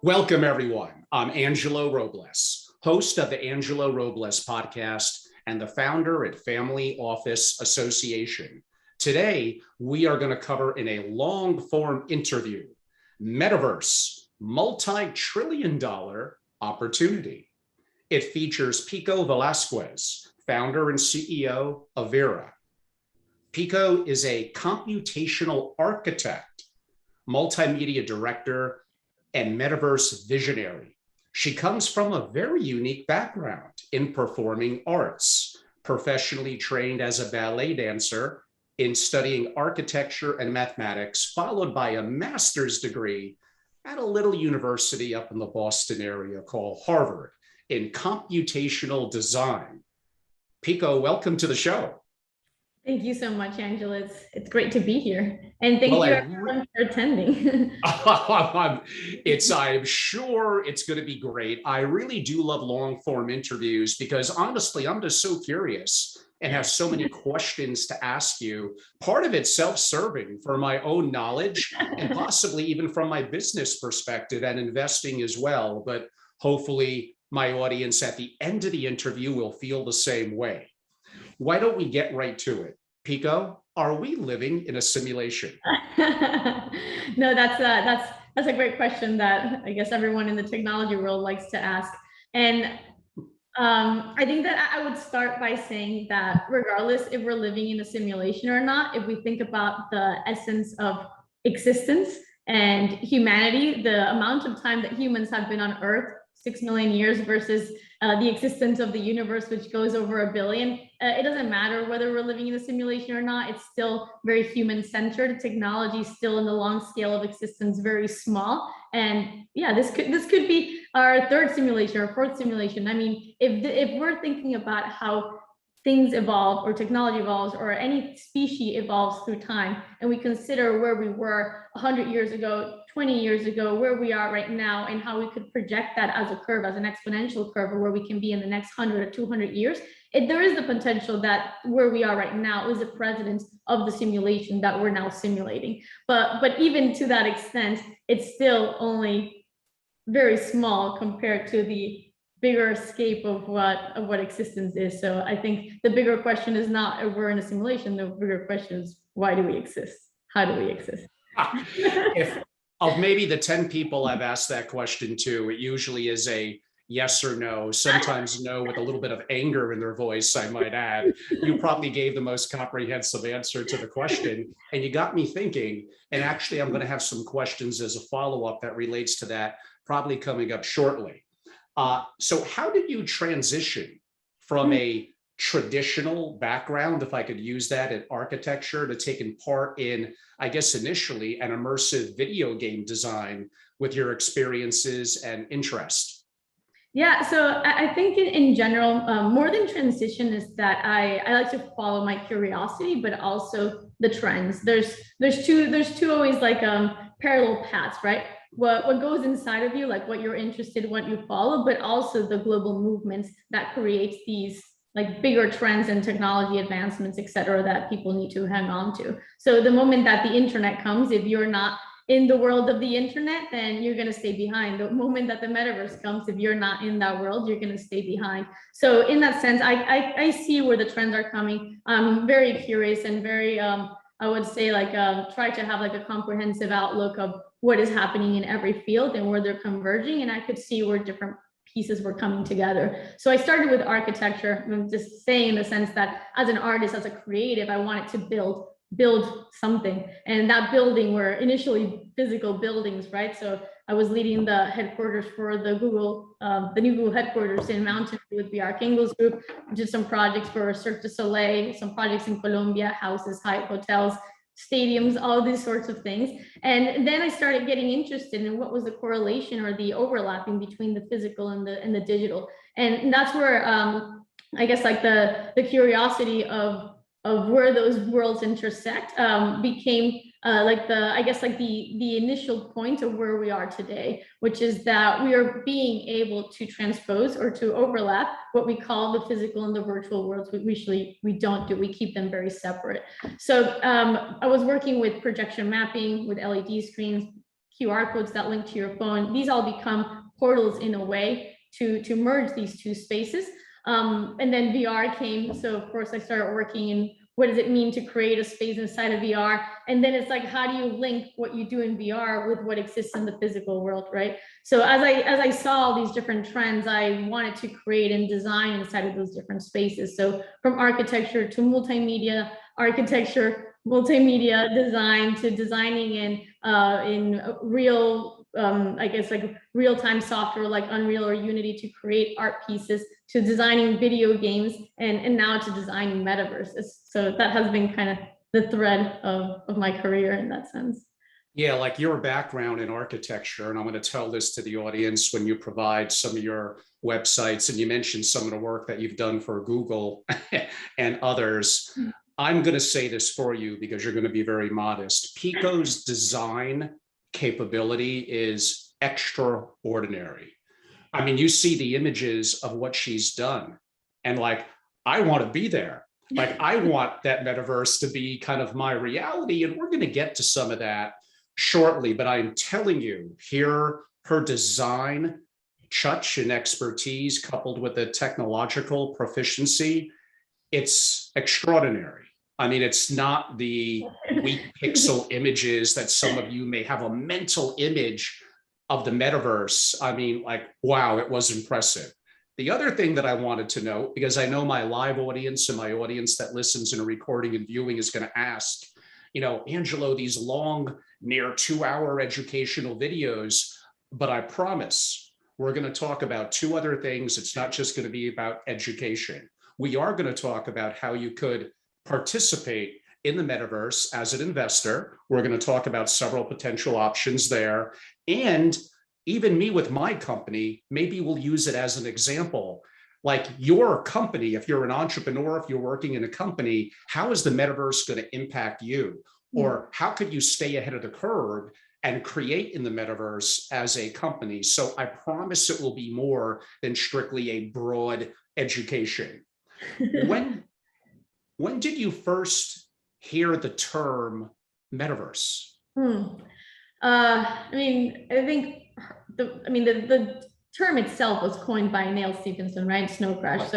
Welcome, everyone. I'm Angelo Robles, host of the Angelo Robles podcast and the founder at Family Office Association. Today, we are going to cover in a long-form interview, Metaverse, multi-trillion-dollar opportunity. It features Pico Velasquez, founder and CEO of Viira. Pico is a computational architect, multimedia director, and metaverse visionary. She comes from a very unique background in performing arts, professionally trained as a ballet dancer, in studying architecture and mathematics, followed by a master's degree at a little university up in the Boston area called Harvard in computational design. Pico, welcome to the show. Thank you so much, Angela. It's great to be here. And thank you everyone for attending. I'm sure it's going to be great. I really do love long form interviews because honestly, I'm just so curious and have so many questions to ask you. Part of it's self-serving for my own knowledge and possibly even from my business perspective and investing as well. But hopefully my audience at the end of the interview will feel the same way. Why don't we get right to it? Pico, are we living in a simulation? No, that's a great question that I guess everyone in the technology world likes to ask. And I think that I would start by saying that regardless if we're living in a simulation or not, if we think about the essence of existence and humanity, the amount of time that humans have been on Earth, 6 million years versus the existence of the universe, which goes over 1 billion. It doesn't matter whether we're living in a simulation or not. It's still very human-centered. Technology is still in the long scale of existence, very small. And yeah, this could be our third simulation or fourth simulation. I mean, if we're thinking about how things evolve or technology evolves or any species evolves through time, and we consider where we were 100 years ago, 20 years ago, where we are right now, and how we could project that as a curve, as an exponential curve, or where we can be in the next 100 or 200 years, there is the potential that where we are right now is a precedent of the simulation that we're now simulating. But even to that extent, it's still only very small compared to the bigger escape of what existence is. So I think the bigger question is not if we're in a simulation. The bigger question is, why do we exist? How do we exist? If of maybe the 10 people I've asked that question to, it usually is a yes or no, sometimes no with a little bit of anger in their voice, I might add. You probably gave the most comprehensive answer to the question, and you got me thinking. And actually, I'm going to have some questions as a follow-up that relates to that, probably coming up shortly. So how did you transition from a traditional background, if I could use that, in architecture, to taking part in, I guess, initially an immersive video game design with your experiences and interest? Yeah, so I think in general, more than transition is that I like to follow my curiosity, but also the trends. There's two always like parallel paths, right? What goes inside of you, like what you're interested in, what you follow, but also the global movements that creates these like bigger trends and technology advancements, et cetera, that people need to hang on to. So the moment that the internet comes, if you're not in the world of the internet, then you're going to stay behind. The moment that the metaverse comes, if you're not in that world, you're going to stay behind. So in that sense, I see where the trends are coming. I'm very curious and very, I would say like, try to have like a comprehensive outlook of what is happening in every field and where they're converging. And I could see where different pieces were coming together. So I started with architecture. I'm just saying in the sense that as an artist, as a creative, I wanted to build something. And that building were initially physical buildings, right? So I was leading the headquarters for the new Google headquarters in Mountain View with the Archangels group. Did some projects for Cirque du Soleil, some projects in Colombia, houses, hotels, stadiums, all these sorts of things. And then I started getting interested in what was the correlation or the overlapping between the physical and the digital. And that's where I guess like the curiosity of where those worlds intersect became like the initial point of where we are today, which is that we are being able to transpose or to overlap what we call the physical and the virtual worlds. We don't do, we keep them very separate. So I was working with projection mapping with LED screens, QR codes that link to your phone. These all become portals in a way to merge these two spaces. And then VR came. So of course I started working in what does it mean to create a space inside of VR? And then it's like, how do you link what you do in VR with what exists in the physical world, right? So as I saw all these different trends, I wanted to create and design inside of those different spaces. So from architecture to multimedia architecture, multimedia design, to designing in real, I guess like real-time software like Unreal or Unity to create art pieces, to designing video games, and now to designing metaverses. So that has been kind of the thread of my career in that sense. Yeah, like your background in architecture, and I'm going to tell this to the audience when you provide some of your websites, and you mentioned some of the work that you've done for Google and others. I'm going to say this for you because you're going to be very modest. Pico's design capability is extraordinary. I mean, you see the images of what she's done, and like, I want to be there. Like, I want that metaverse to be kind of my reality, and we're going to get to some of that shortly. But I'm telling you, here, her design, touch, and expertise, coupled with the technological proficiency, it's extraordinary. I mean, it's not the weak pixel images that some of you may have a mental image of the metaverse. I mean, like, wow, it was impressive. The other thing that I wanted to know, because I know my live audience and my audience that listens in a recording and viewing is going to ask, you know, Angelo, these long, near 2-hour educational videos, but I promise we're going to talk about two other things. It's not just going to be about education. We are going to talk about how you could participate in the metaverse as an investor. We're going to talk about several potential options there. And even me with my company, maybe we'll use it as an example. Like your company, if you're an entrepreneur, if you're working in a company, how is the metaverse going to impact you? Or how could you stay ahead of the curve and create in the metaverse as a company? So I promise it will be more than strictly a broad education. When did you first hear the term metaverse? I mean, I think the term itself was coined by Neil Stephenson, right? Snow Crash.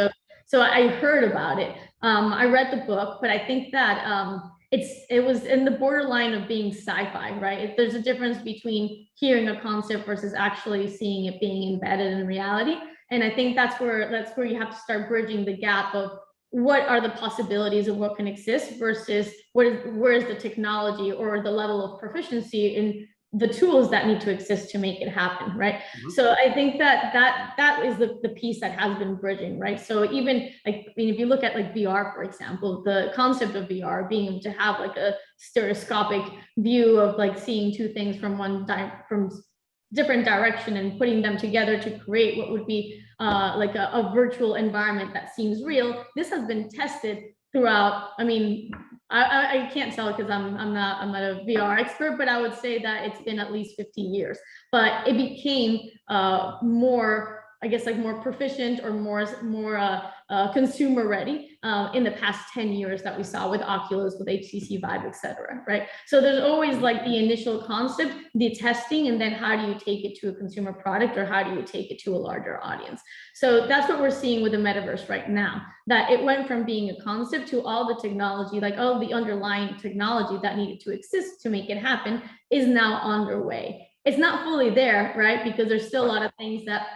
So I heard about it. I read the book, but I think that it was in the borderline of being sci-fi, right? There's a difference between hearing a concept versus actually seeing it being embedded in reality. And I think that's where you have to start bridging the gap of what are the possibilities of what can exist versus where is the technology or the level of proficiency in the tools that need to exist to make it happen, right? So I think that is the piece that has been bridging, right? So even like, I mean, if you look at like VR, for example, the concept of VR being able to have like a stereoscopic view of like seeing two things from from different direction and putting them together to create what would be like a virtual environment that seems real. This has been tested throughout. I mean, I can't tell because I'm not a VR expert, but I would say that it's been at least 15 years. But it became more, I guess, like more proficient or more consumer ready in the past 10 years that we saw with Oculus, with HTC Vive, etc. Right? So there's always like the initial concept, the testing, and then how do you take it to a consumer product, or how do you take it to a larger audience? So that's what we're seeing with the metaverse right now, that it went from being a concept to all the technology, like all the underlying technology that needed to exist to make it happen is now underway. It's not fully there, right? Because there's still a lot of things that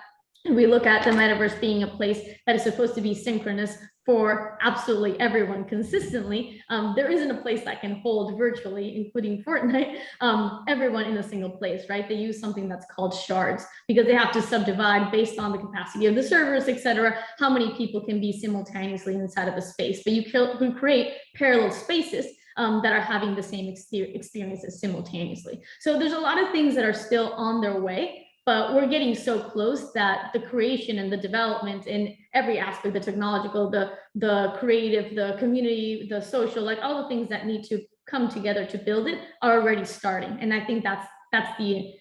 we look at the metaverse being a place that is supposed to be synchronous for absolutely everyone consistently. There isn't a place that can hold virtually, including Fortnite, everyone in a single place, right? They use something that's called shards because they have to subdivide based on the capacity of the servers, etc., how many people can be simultaneously inside of a space. But you can create parallel spaces that are having the same experiences simultaneously. So there's a lot of things that are still on their way, but we're getting so close that the creation and the development in every aspect, the technological, the creative, the community, the social, like all the things that need to come together to build it are already starting. And I think that's the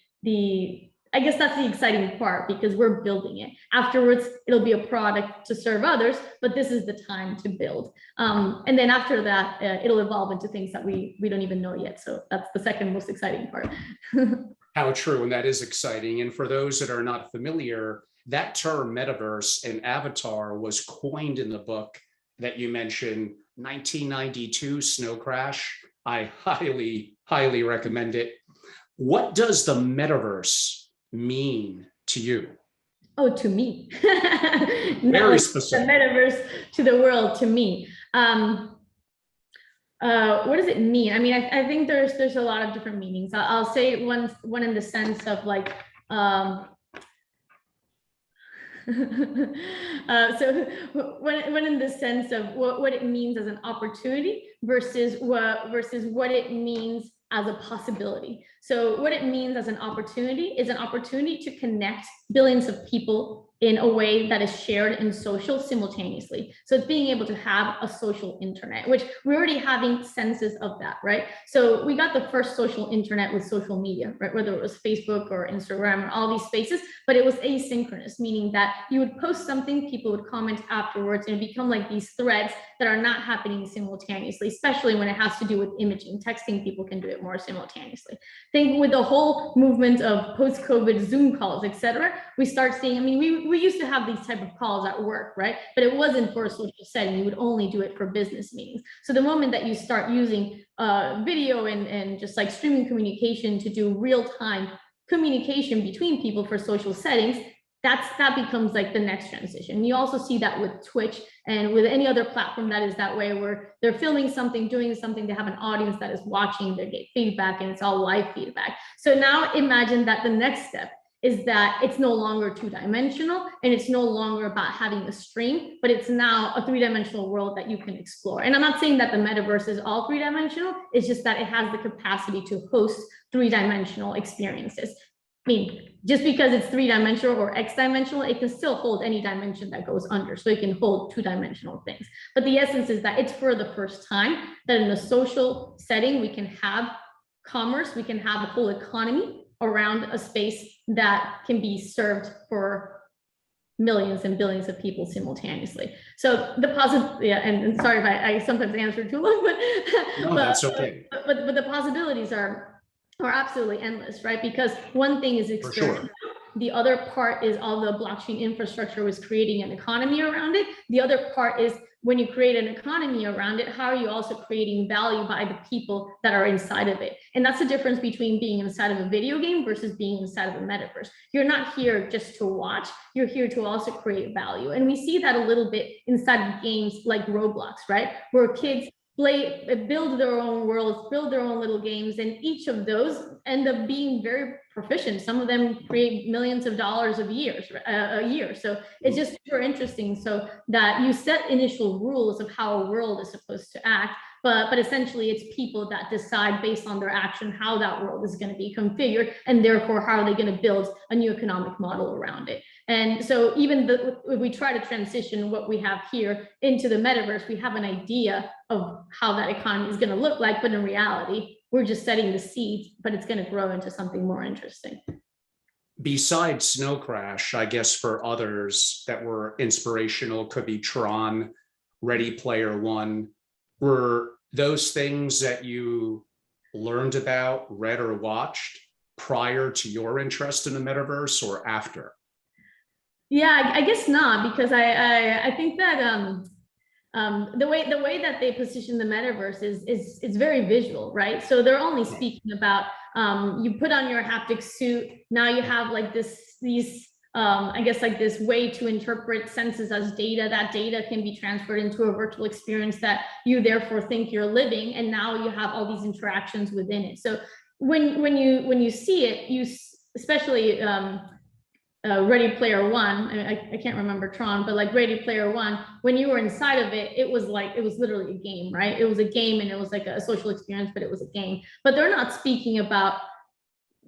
I guess that's the exciting part, because we're building it. Afterwards, it'll be a product to serve others, but this is the time to build. And then after that, it'll evolve into things that we don't even know yet. So that's the second most exciting part. How true, and that is exciting. And for those that are not familiar, that term metaverse and avatar was coined in the book that you mentioned, 1992 Snow Crash. I highly recommend it. What does the metaverse mean to you? Oh, to me. Very Like specific. the metaverse to the world, to me. What does it mean? I mean, I think there's a lot of different meanings. I'll say one in the sense of like, so when in the sense of what it means as an opportunity versus what it means as a possibility. So what it means as an opportunity is an opportunity to connect billions of people in a way that is shared and social simultaneously. So it's being able to have a social internet, which we're already having senses of that, right? So we got the first social internet with social media, right? Whether it was Facebook or Instagram or all these spaces, but it was asynchronous, meaning that you would post something, people would comment afterwards, and it become like these threads that are not happening simultaneously, especially when it has to do with imaging. Texting, people can do it more simultaneously. I think with the whole movement of post-COVID Zoom calls, et cetera, we start seeing, I mean, we used to have these type of calls at work, right? But it wasn't for a social setting. You would only do it for business meetings. So the moment that you start using video and just like streaming communication to do real-time communication between people for social settings, that becomes like the next transition. You also see that with Twitch and with any other platform that is that way, where they're filming something, doing something, they have an audience that is watching, they get feedback, and it's all live feedback. So now imagine that the next step is that it's no longer two-dimensional, and it's no longer about having a stream, but it's now a three-dimensional world that you can explore. And I'm not saying that the metaverse is all three-dimensional, it's just that it has the capacity to host three-dimensional experiences. I mean, just because it's three-dimensional or x-dimensional, it can still hold any dimension that goes under. So it can hold two-dimensional things. But the essence is that it's for the first time that in a social setting, we can have commerce, we can have a whole economy around a space that can be served for millions and billions of people simultaneously. So the positive, yeah, and sorry if I sometimes answer too long, but no, that's okay. But the possibilities are absolutely endless, right? Because one thing is external. Sure. The other part is all the blockchain infrastructure was creating an economy around it. The other part is when you create an economy around it, how are you also creating value by the people that are inside of it? And that's the difference between being inside of a video game versus being inside of a metaverse. You're not here just to watch, you're here to also create value. And we see that a little bit inside of games like Roblox, right? Where kids build their own worlds, build their own little games, and each of those end up being very proficient. Some of them create millions of dollars a year. So it's just super interesting. So that you set initial rules of how a world is supposed to act, but essentially it's people that decide based on their action how that world is going to be configured, and therefore how are they going to build a new economic model around it. And so even if we try to transition what we have here into the metaverse, we have an idea of how that economy is going to look like, but in reality, we're just setting the seeds, but it's going to grow into something more interesting. Besides Snow Crash, I guess for others that were inspirational, could be Tron, Ready Player One. Were those things that you learned about, read, or watched prior to your interest in the metaverse or after? Yeah, I guess not, because I think that the way that they position the metaverse is very visual, right? So they're only speaking about you put on your haptic suit, now you have like these I guess like this way to interpret senses as data. That data can be transferred into a virtual experience that you therefore think you're living, and now you have all these interactions within it. So when you see it, you especially Ready Player One, I can't remember Tron, but like Ready Player One, when you were inside of it, it was literally a game, right? It was a game, and it was like a social experience, but it was a game. But they're not speaking about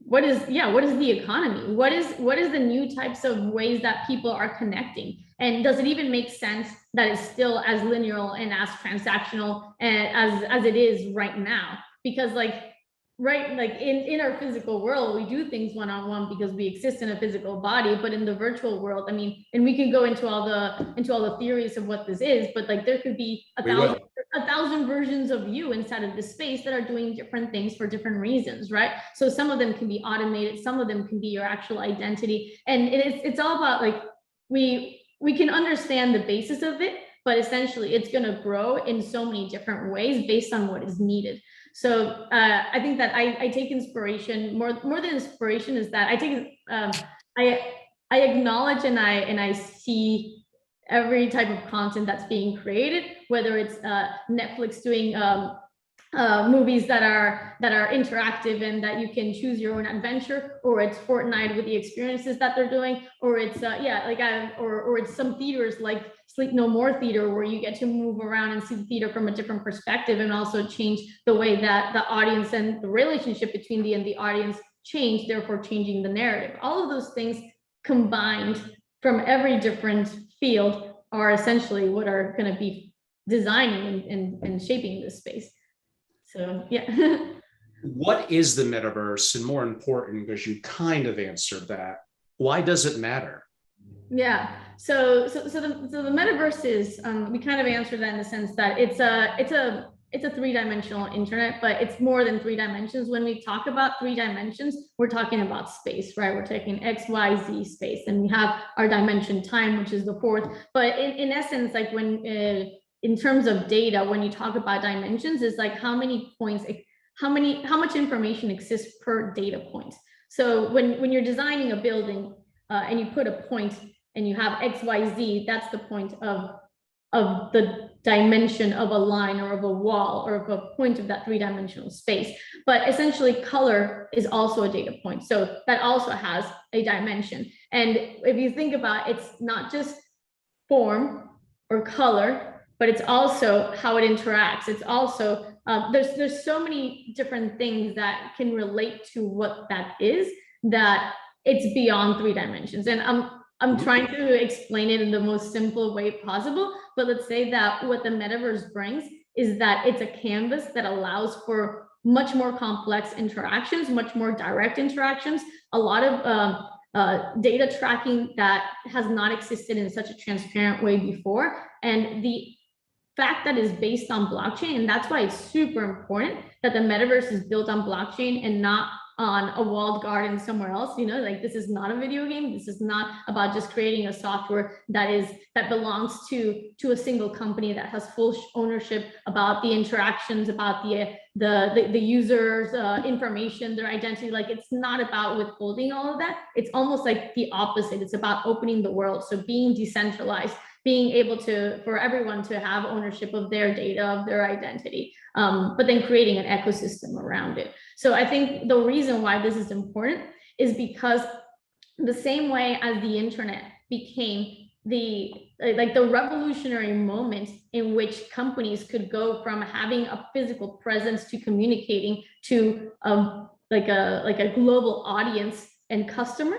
what is the economy? What is the new types of ways that people are connecting? And does it even make sense that it's still as linear and as transactional as it is right now? Because in our physical world, we do things one-on-one because we exist in a physical body, but in the virtual world, I mean, and we can go into all the theories of what this is, but like there could be a thousand 1,000 versions of you inside of this space that are doing different things for different reasons, right? So some of them can be automated, some of them can be your actual identity, and it's all about like we can understand the basis of it, but essentially it's going to grow in so many different ways based on what is needed. So I think that I take inspiration more than inspiration is that I take I acknowledge and I see every type of content that's being created, whether it's Netflix doing movies that are interactive and that you can choose your own adventure, or it's Fortnite with the experiences that they're doing, or it's or it's some theaters like Sleep No More Theater, where you get to move around and see the theater from a different perspective and also change the way that the audience and the relationship between the audience change, therefore changing the narrative. All of those things combined from every different field are essentially what are going to be designing and shaping this space. So, yeah. What is the metaverse? And more important, because you kind of answered that, why does it matter? Yeah. So the metaverse is, we kind of answered that in the sense that it's a three-dimensional internet, but it's more than three dimensions. When we talk about three dimensions, we're talking about space, right? We're taking X, Y, Z space, and we have our dimension time, which is the fourth. But in essence, like when in terms of data, when you talk about dimensions, it's like how many points, how much information exists per data point. So when you're designing a building and you put a point and you have X, Y, Z, that's the point of the dimension of a line or of a wall or of a point of that three-dimensional space. But essentially color is also a data point. So that also has a dimension. And if you think about it, it's not just form or color, but it's also how it interacts. It's also, there's so many different things that can relate to what that is, that it's beyond three dimensions. And I'm trying to explain it in the most simple way possible, but let's say that what the metaverse brings is that it's a canvas that allows for much more complex interactions, much more direct interactions, a lot of data tracking that has not existed in such a transparent way before. And the fact that is based on blockchain, and that's why it's super important that the metaverse is built on blockchain and not on a walled garden somewhere else. You know, like this is not a video game. This is not about just creating a software that belongs to a single company that has full ownership about the interactions, about the users' information, their identity. Like it's not about withholding all of that. It's almost like the opposite. It's about opening the world. So being decentralized, being able for everyone to have ownership of their data, of their identity, but then creating an ecosystem around it. So I think the reason why this is important is because the same way as the internet became the revolutionary moment in which companies could go from having a physical presence to communicating to like a global audience and customer.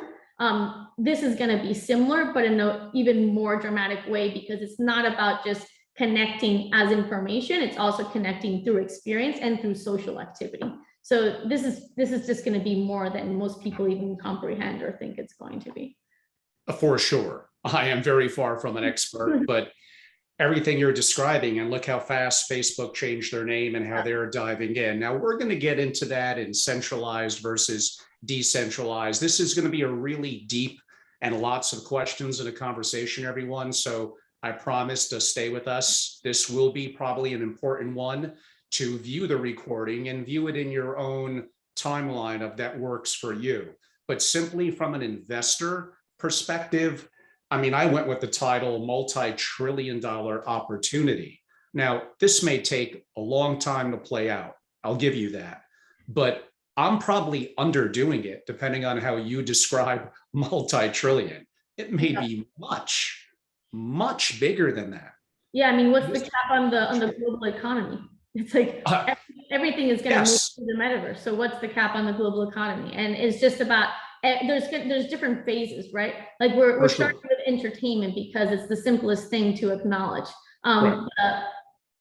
This is going to be similar, but in an even more dramatic way, because it's not about just connecting as information, it's also connecting through experience and through social activity. So this is just going to be more than most people even comprehend or think it's going to be. For sure. I am very far from an expert, but everything you're describing, and look how fast Facebook changed their name and how they're diving in. Now we're going to get into that in centralized versus decentralized. This is going to be a really deep and lots of questions in a conversation, everyone. So I promise to stay with us. This will be probably an important one to view the recording and view it in your own timeline of that works for you. But simply from an investor perspective, I mean, I went with the title multi-trillion-dollar opportunity. Now, this may take a long time to play out. I'll give you that. But I'm probably underdoing it, depending on how you describe multi-trillion. It may be much, much bigger than that. Yeah, I mean, what's the cap on the global economy? It's like everything is going to move to the metaverse. So what's the cap on the global economy? And it's just about there's different phases, right? Like we're starting with entertainment because it's the simplest thing to acknowledge.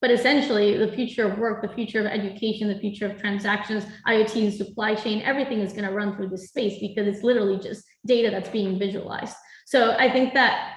But essentially, the future of work, the future of education, the future of transactions, IoT and supply chain, everything is going to run through this space because it's literally just data that's being visualized. So I think that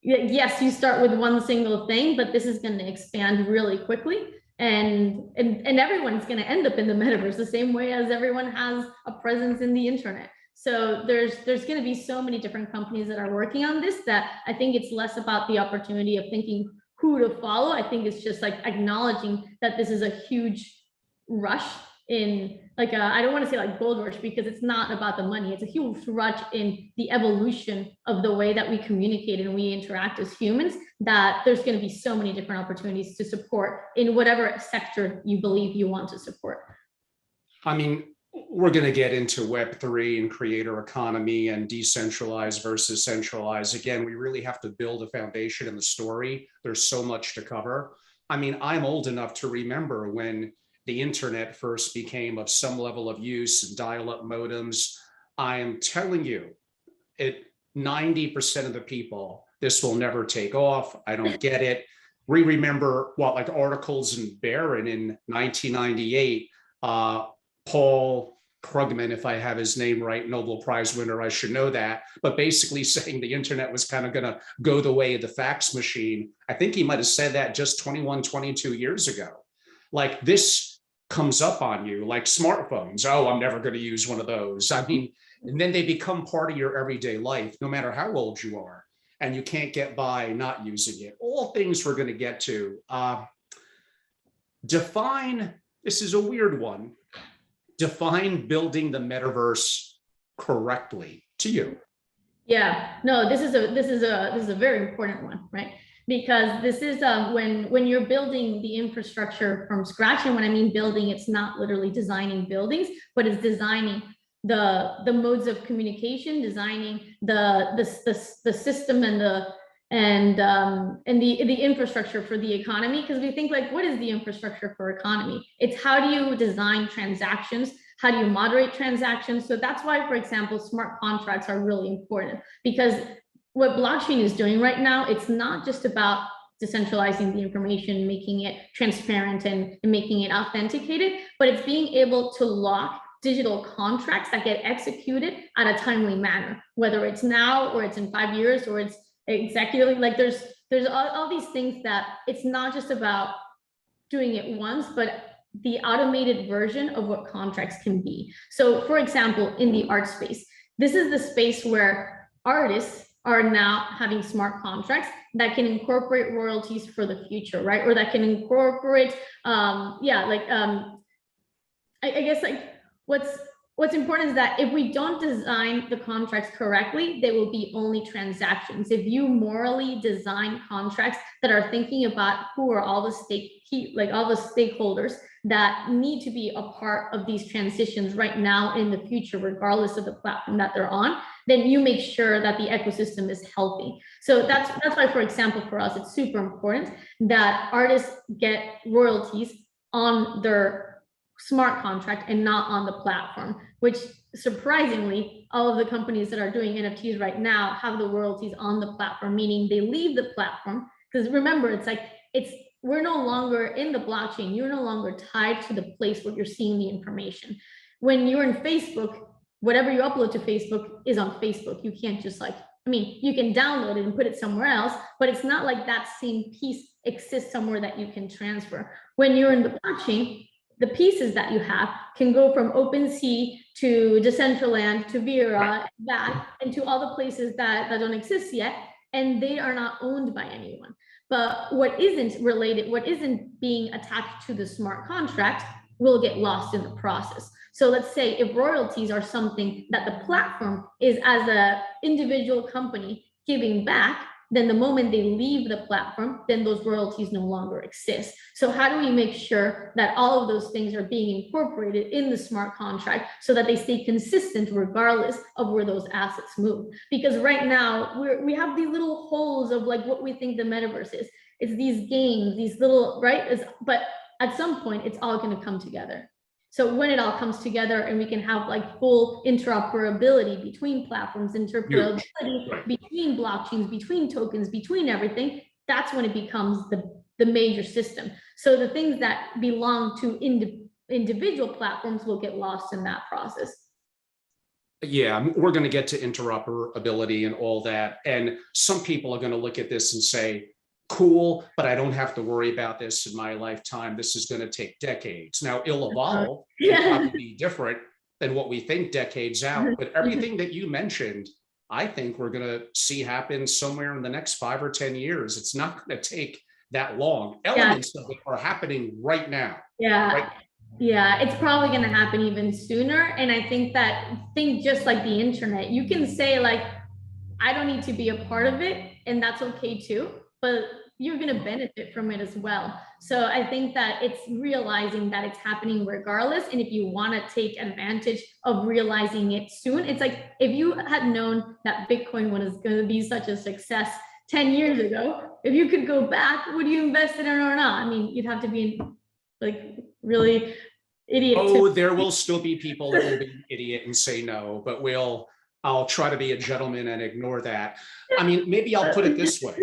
yes, you start with one single thing, but this is going to expand really quickly. And everyone's going to end up in the metaverse the same way as everyone has a presence in the internet. So there's going to be so many different companies that are working on this that I think it's less about the opportunity of thinking who to follow. I think it's just like acknowledging that this is a huge rush in like I don't want to say like gold rush, because it's not about the money. It's a huge rush in the evolution of the way that we communicate and we interact as humans, that there's going to be so many different opportunities to support in whatever sector you believe you want to support. I mean, we're going to get into Web3 and creator economy and decentralized versus centralized. Again, we really have to build a foundation in the story. There's so much to cover. I mean, I'm old enough to remember when the internet first became of some level of use and dial-up modems. I am telling you, 90% of the people, this will never take off. I don't get it. We remember what, like articles in Barron in 1998, Paul Krugman, if I have his name right, Nobel Prize winner, I should know that, but basically saying the internet was kind of going to go the way of the fax machine. I think he might have said that just 21, 22 years ago. Like, this comes up on you like smartphones. Oh, I'm never going to use one of those. I mean, and then they become part of your everyday life, no matter how old you are, and you can't get by not using it. All things we're going to get to. Define, this is a weird one, define building the metaverse correctly to you. Yeah, no, this is a very important one, right? Because this is when you're building the infrastructure from scratch. And when I mean building, it's not literally designing buildings, but it's designing the modes of communication, designing the system and the infrastructure for the economy. Because we think like, what is the infrastructure for economy? It's how do you design transactions? How do you moderate transactions? So that's why, for example, smart contracts are really important, because what blockchain is doing right now, it's not just about decentralizing the information, making it transparent and making it authenticated, but it's being able to lock digital contracts that get executed at a timely manner, whether it's now or it's in 5 years or it's executively. Like there's all these things that it's not just about doing it once, but the automated version of what contracts can be. So for example, in the art space, this is the space where artists are now having smart contracts that can incorporate royalties for the future, right? Or that can incorporate, I guess like what's important is that if we don't design the contracts correctly, they will be only transactions. If you morally design contracts that are thinking about who are all the all the stakeholders that need to be a part of these transitions right now in the future, regardless of the platform that they're on, then you make sure that the ecosystem is healthy. So that's why, for example, for us, it's super important that artists get royalties on their smart contract and not on the platform, which surprisingly, all of the companies that are doing NFTs right now have the royalties on the platform, meaning they leave the platform. Because remember, we're no longer in the blockchain. You're no longer tied to the place where you're seeing the information. When you're in Facebook, whatever you upload to Facebook is on Facebook. You can't just you can download it and put it somewhere else, but it's not like that same piece exists somewhere that you can transfer. When you're in the blockchain, the pieces that you have can go from OpenSea to Decentraland to Viira, back, and to all the places that don't exist yet, and they are not owned by anyone. But what isn't being attached to the smart contract will get lost in the process. So let's say if royalties are something that the platform is as an individual company giving back, then the moment they leave the platform, then those royalties no longer exist. So how do we make sure that all of those things are being incorporated in the smart contract so that they stay consistent regardless of where those assets move? Because right now we have these little holes of like what we think the metaverse is. It's these games, these little, right? But at some point, it's all going to come together. So when it all comes together and we can have like full interoperability between platforms, interoperability between blockchains, between tokens, between everything, that's when it becomes the major system. So the things that belong to individual platforms will get lost in that process. Yeah, we're going to get to interoperability and all that. And some people are going to look at this and say, cool, but I don't have to worry about this in my lifetime. This is going to take decades. Now, it'll evolve and Yeah. probably be different than what we think decades out. But everything that you mentioned, I think we're going to see happen somewhere in the next 5 or 10 years. It's not going to take that long. Yeah. Elements of it are happening right now. Right Yeah. Yeah, it's probably going to happen even sooner. And I think just like the internet, you can say like, I don't need to be a part of it, and that's okay too, but you're going to benefit from it as well. So I think that it's realizing that it's happening regardless. And if you want to take advantage of realizing it soon, it's like if you had known that Bitcoin was going to be such a success 10 years ago, if you could go back, would you invest in it or not? I mean, you'd have to be like really idiot. Oh, there will still be people that will be an idiot and say no, but I'll try to be a gentleman and ignore that. I mean, maybe I'll put it this way.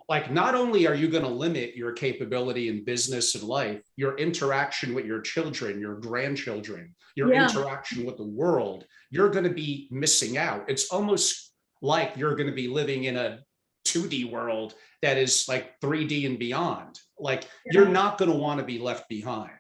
Like, not only are you going to limit your capability in business and life, your interaction with your children, your grandchildren, your interaction with the world, you're going to be missing out. It's almost like you're going to be living in a 2D world that is like 3D and beyond. Like, you're not going to want to be left behind,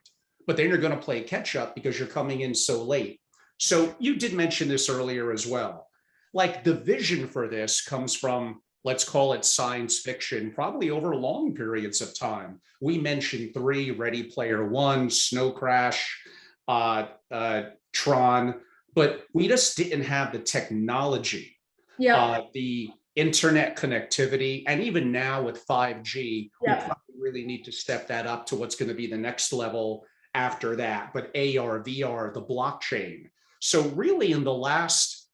but then you're going to play catch up because you're coming in so late. So you did mention this earlier as well. Like, the vision for this comes from, let's call it science fiction, probably over long periods of time. We mentioned 3, Ready Player One, Snow Crash, Tron, but we just didn't have the technology, the internet connectivity, and even now with 5G, we probably really need to step that up to what's going to be the next level after that. But AR, VR, the blockchain. So really in the last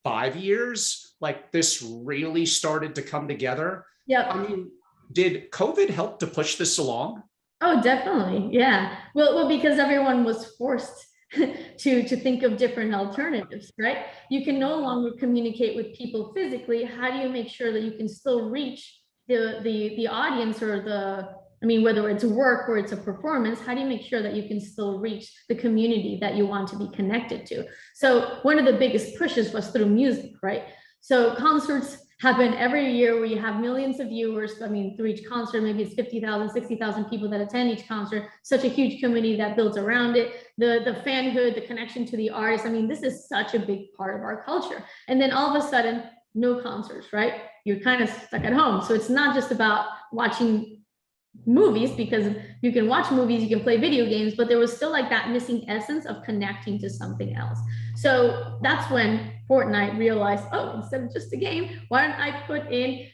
5 years, like, this really started to come together. I mean, did COVID help to push this along? Oh, definitely. Yeah. Well, because everyone was forced to think of different alternatives, right? You can no longer communicate with people physically. How do you make sure that you can still reach the audience, or whether it's work or it's a performance, how do you make sure that you can still reach the community that you want to be connected to? So one of the biggest pushes was through music, right? So concerts happen every year where you have millions of viewers. I mean, through each concert, maybe it's 50,000, 60,000 people that attend each concert, such a huge community that builds around it, the fanhood, the connection to the artist. I mean, this is such a big part of our culture. And then all of a sudden, no concerts, right? You're kind of stuck at home. So it's not just about watching movies, because you can watch movies, you can play video games, but there was still like that missing essence of connecting to something else. So that's when Fortnite realized, oh, instead of just a game, why don't I put in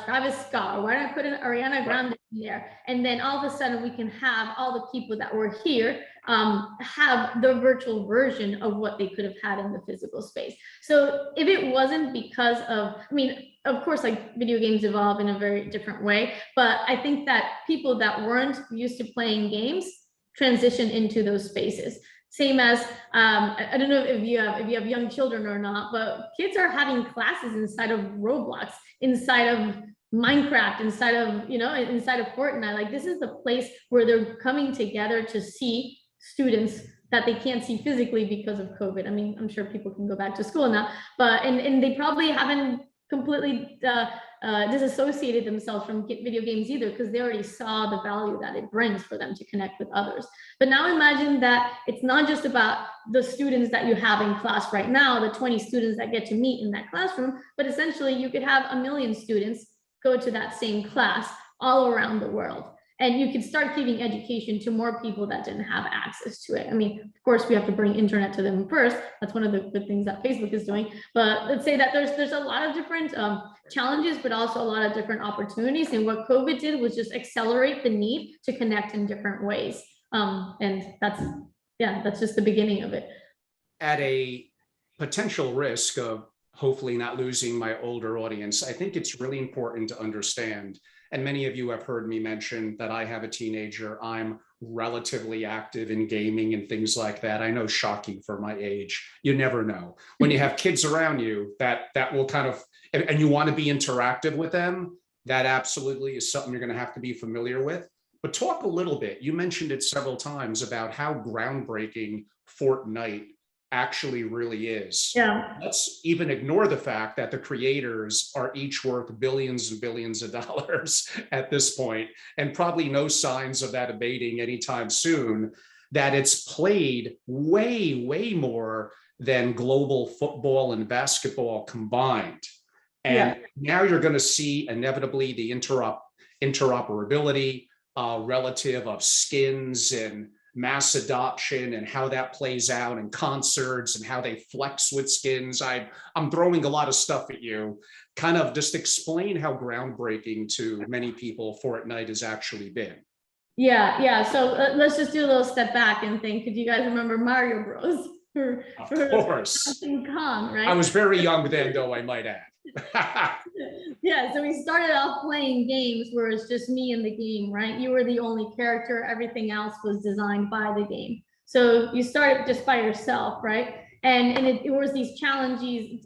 Travis Scott, or why don't I put in Ariana Grande in there? And then all of a sudden we can have all the people that were here have the virtual version of what they could have had in the physical space. So if it wasn't because of, of course, like, video games evolve in a very different way, but I think that people that weren't used to playing games transition into those spaces. Same as, I don't know if you have young children or not, but kids are having classes inside of Roblox, inside of Minecraft, inside of Fortnite. Like, this is the place where they're coming together to see students that they can't see physically because of COVID. I mean, I'm sure people can go back to school now, but and they probably haven't completely disassociated themselves from video games either, because they already saw the value that it brings for them to connect with others. But now imagine that it's not just about the students that you have in class right now, the 20 students that get to meet in that classroom, but essentially you could have 1 million students go to that same class all around the world. And you can start giving education to more people that didn't have access to it. I mean, of course, we have to bring internet to them first. That's one of the good things that Facebook is doing. But let's say that there's a lot of different challenges, but also a lot of different opportunities. And what COVID did was just accelerate the need to connect in different ways. And that's just the beginning of it. At a potential risk of hopefully not losing my older audience, I think it's really important to understand, and many of you have heard me mention that I have a teenager. I'm relatively active in gaming and things like that. I know, shocking for my age. You never know. When you have kids around you, that will kind of, and you want to be interactive with them, that absolutely is something you're going to have to be familiar with. But talk a little bit, you mentioned it several times, about how groundbreaking Fortnite actually really is. Yeah. Let's even ignore the fact that the creators are each worth billions and billions of dollars at this point, and probably no signs of that abating anytime soon, that it's played way, way more than global football and basketball combined. And now you're going to see inevitably the interoperability relative of skins and mass adoption and how that plays out in concerts and how they flex with skins. I'm throwing a lot of stuff at you. Kind of just explain how groundbreaking to many people Fortnite has actually been. Yeah. So let's just do a little step back and think. Could you guys remember Mario Bros? Of course. Kong, right? I was very young then, though, I might add. Yeah, so we started off playing games where it's just me in the game, right? You were the only character, everything else was designed by the game. So you started just by yourself, right? And it was these challenges,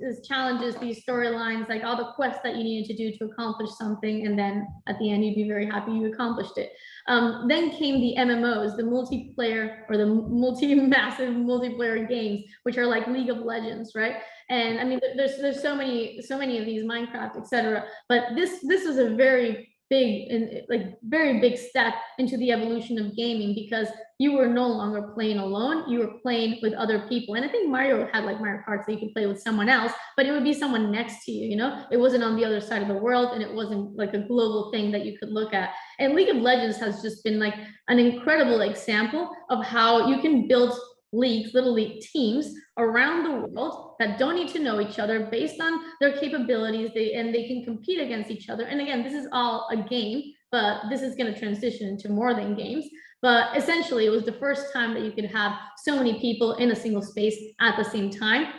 these storylines, like all the quests that you needed to do to accomplish something, and then at the end you'd be very happy you accomplished it. Then came the MMOs, the multiplayer or the massive multiplayer games, which are like League of Legends, right? And I mean, there's so many of these, Minecraft, etc. But this is a very big and very big step into the evolution of gaming, because you were no longer playing alone, you were playing with other people. And I think Mario had like Mario Kart, so you could play with someone else, but it would be someone next to you, it wasn't on the other side of the world, and it wasn't like a global thing that you could look at. And League of Legends has just been like an incredible example of how you can build leagues, little league teams around the world that don't need to know each other based on their capabilities, and they can compete against each other. And again, this is all a game, but this is going to transition into more than games. But essentially, it was the first time that you could have so many people in a single space at the same time,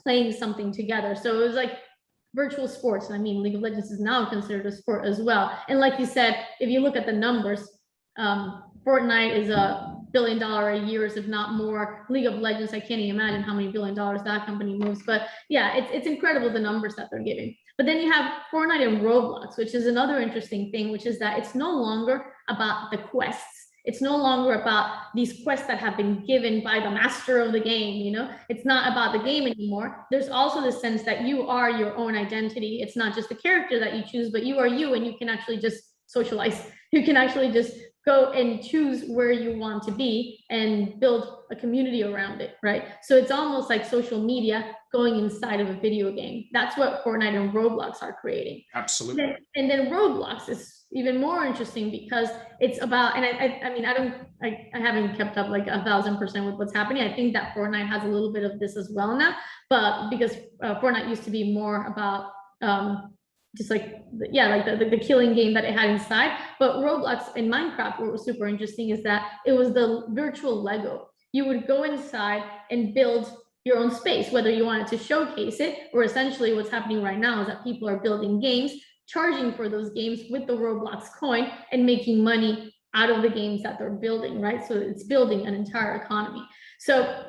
playing something together. So it was like virtual sports. And I mean, League of Legends is now considered a sport as well. And like you said, if you look at the numbers, Fortnite is $1 billion a year, if not more. League of Legends, I can't even imagine how many $1 billion that company moves. But yeah, it's incredible the numbers that they're giving. But then you have Fortnite and Roblox, which is another interesting thing, which is that it's no longer about the quests. It's no longer about these quests that have been given by the master of the game, It's not about the game anymore. There's also the sense that you are your own identity. It's not just the character that you choose, but you are you, and you can actually just socialize. You can actually just go and choose where you want to be and build a community around it, right? So it's almost like social media going inside of a video game. That's what Fortnite and Roblox are creating. Absolutely. And then Roblox is even more interesting because it's about, and I haven't kept up like 1,000% with what's happening. I think that Fortnite has a little bit of this as well now, but because Fortnite used to be more about just like, the killing game that it had inside. But Roblox and Minecraft, what was super interesting is that it was the virtual Lego. You would go inside and build your own space, whether you wanted to showcase it, or essentially what's happening right now is that people are building games, charging for those games with the Roblox coin, and making money out of the games that they're building, right? So it's building an entire economy. So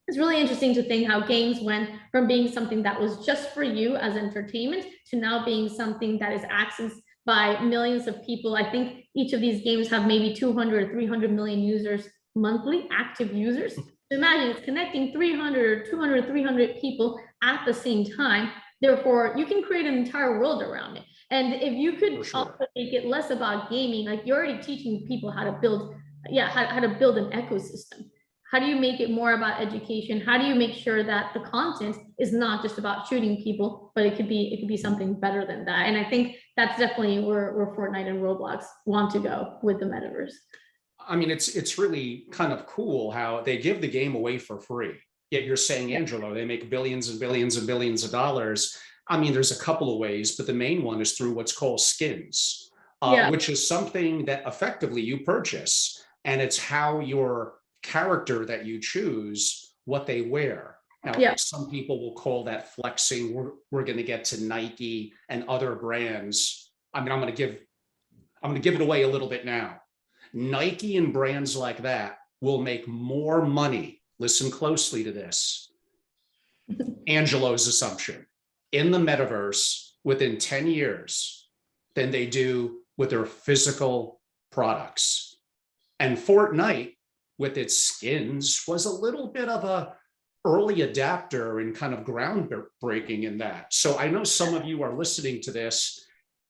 it's really interesting to think how games went from being something that was just for you as entertainment to now being something that is accessed by millions of people. I think each of these games have maybe 200 or 300 million users monthly, active users. So imagine it's connecting 300 or 200, 300 people at the same time. Therefore, you can create an entire world around it. And if you could also make it less about gaming, like you're already teaching people how to build, how to build an ecosystem. How do you make it more about education? How do you make sure that the content is not just about shooting people, but it could be something better than that? And I think that's definitely where Fortnite and Roblox want to go with the metaverse. I mean, it's really kind of cool how they give the game away for free. Yet you're saying, Angelo, they make billions and billions and billions of dollars. I mean, there's a couple of ways, but the main one is through what's called skins, which is something that effectively you purchase, and it's how your character that you choose what they wear. Now, some people will call that flexing. We're going to get to Nike and other brands. I mean, I'm going to give it away a little bit now. Nike and brands like that will make more money. Listen closely to this. Angelo's assumption in the metaverse within 10 years than they do with their physical products. And Fortnite, with its skins, was a little bit of a early adapter and kind of groundbreaking in that. So I know some of you are listening to this.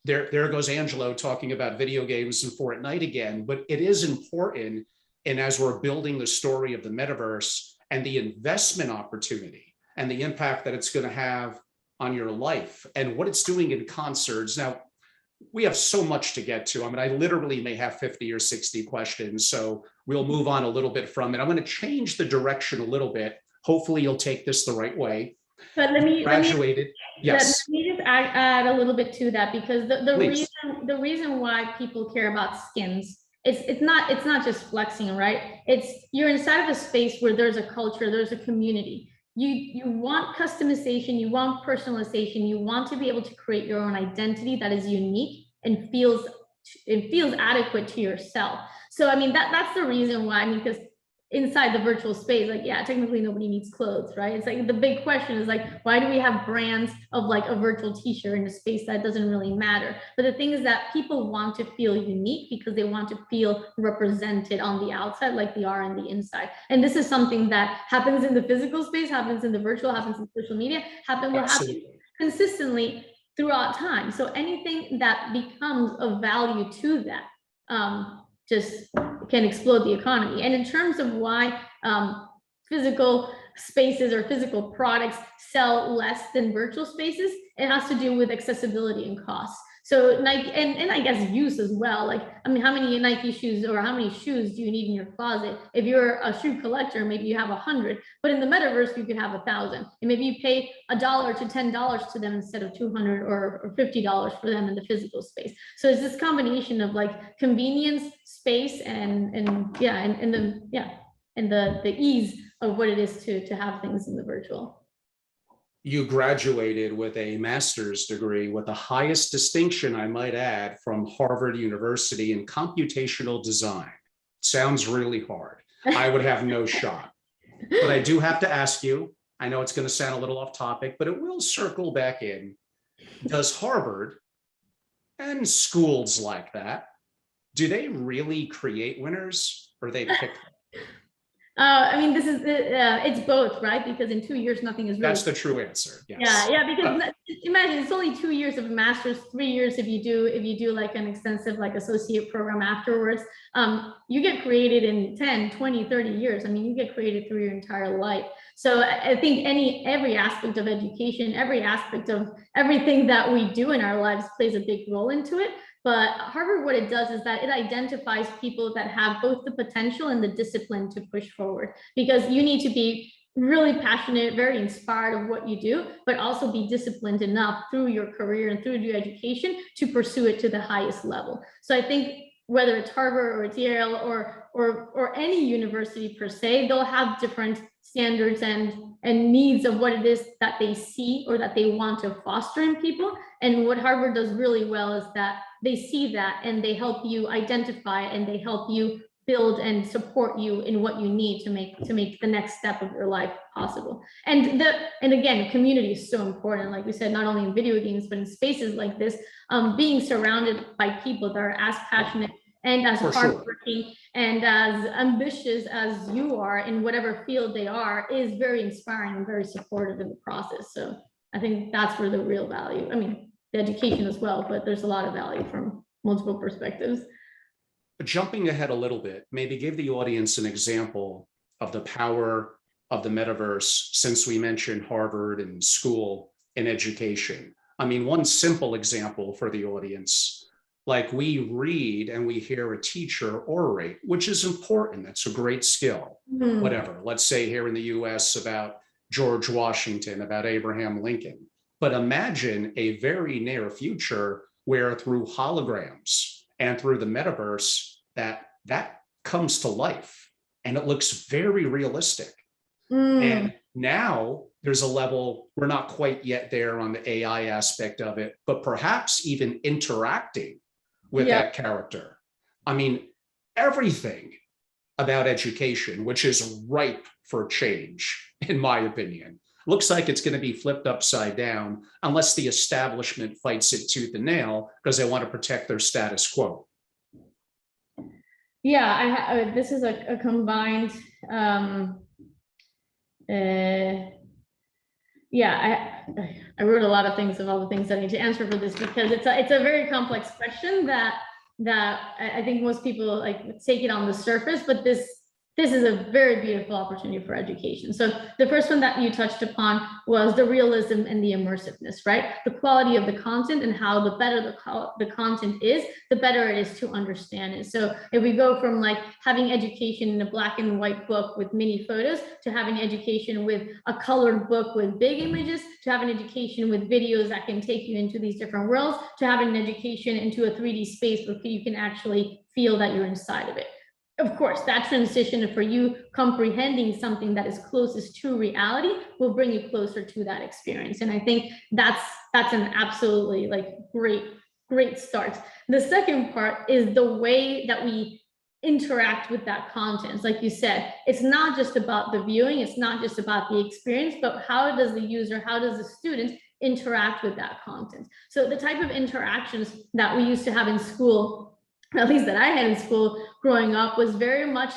There goes Angelo talking about video games and Fortnite again, but it is important. And as we're building the story of the metaverse and the investment opportunity and the impact that it's going to have on your life and what it's doing in concerts. Now, we have so much to get to. I mean, I literally may have 50 or 60 questions, so we'll move on a little bit from it. I'm going to change the direction a little bit. Hopefully you'll take this the right way. But let me Yes. let me just add a little bit to that, because the reason why people care about skins, it's not just flexing, right? It's you're inside of a space where there's a culture, there's a community. You want customization, you want personalization, you want to be able to create your own identity that is unique and feels adequate to yourself. So I mean that's the reason why. I mean, because inside the virtual space, like, yeah, technically nobody needs clothes, right? It's like the big question is like, why do we have brands of like a virtual t-shirt in a space that doesn't really matter? But the thing is that people want to feel unique because they want to feel represented on the outside like they are on the inside. And this is something that happens in the physical space, happens in the virtual, happens in social media, will happen consistently throughout time. So anything that becomes of value to that, just can explode the economy. And in terms of why physical spaces or physical products sell less than virtual spaces, it has to do with accessibility and cost. So Nike, and I guess use as well. Like, I mean, how many Nike shoes or how many shoes do you need in your closet? If you're a shoe collector, maybe you have 100, but in the metaverse, you could have 1,000. And maybe you pay $1 to $10 to them instead of $200 or $50 for them in the physical space. So it's this combination of like convenience, space, and the ease of what it is to have things in the virtual. You graduated with a master's degree with the highest distinction, I might add, from Harvard University in computational design. Sounds really hard. I would have no shot. But I do have to ask you, I know it's going to sound a little off topic, but it will circle back in. Does Harvard and schools like that, do they really create winners or they pick them? I mean, this is it's both, right? Because in 2 years, nothing is really. That's the true answer. Yes. Yeah. Because imagine it's only 2 years of a master's, 3 years if you do like an extensive like associate program afterwards. You get created in 10, 20, 30 years. I mean, you get created through your entire life. So I think every aspect of education, every aspect of everything that we do in our lives plays a big role into it. But Harvard, what it does is that it identifies people that have both the potential and the discipline to push forward, because you need to be really passionate, very inspired of what you do, but also be disciplined enough through your career and through your education to pursue it to the highest level. So I think whether it's Harvard or it's Yale or any university per se, they'll have different standards and needs of what it is that they see or that they want to foster in people. And what Harvard does really well is that they see that and they help you identify and they help you build and support you in what you need to make the next step of your life possible. And again, community is so important. Like we said, not only in video games, but in spaces like this, being surrounded by people that are as passionate and as hardworking and as ambitious as you are in whatever field they are is very inspiring and very supportive in the process. So I think that's where the real value, I mean, the education as well, but there's a lot of value from multiple perspectives. But jumping ahead a little bit, maybe give the audience an example of the power of the metaverse, since we mentioned Harvard and school and education. I mean, one simple example for the audience, like we read and we hear a teacher orate, which is important. That's a great skill, whatever. Let's say here in the US about George Washington, about Abraham Lincoln. But imagine a very near future where through holograms and through the metaverse, that comes to life and it looks very realistic. And now there's a level, we're not quite yet there on the AI aspect of it, but perhaps even interacting with that character. I mean, everything about education, which is ripe for change, in my opinion, looks like it's going to be flipped upside down unless the establishment fights it tooth and nail because they want to protect their status quo. Yeah, this is a combined Yeah, I wrote a lot of things of all the things that I need to answer for this, because it's a very complex question that I think most people like take it on the surface, but this is a very beautiful opportunity for education. So the first one that you touched upon was the realism and the immersiveness, right? The quality of the content, and how the better the content is, the better it is to understand it. So if we go from like having education in a black and white book with mini photos, to having education with a colored book with big images, to having education with videos that can take you into these different worlds, to having an education into a 3D space where you can actually feel that you're inside of it. Of course, that transition for you comprehending something that is closest to reality will bring you closer to that experience. And I think that's an absolutely like great start. The second part is the way that we interact with that content. Like you said, it's not just about the viewing, it's not just about the experience, but how does the user, how does the student interact with that content? So the type of interactions that we used to have in school, at least that I had in school growing up, was very much,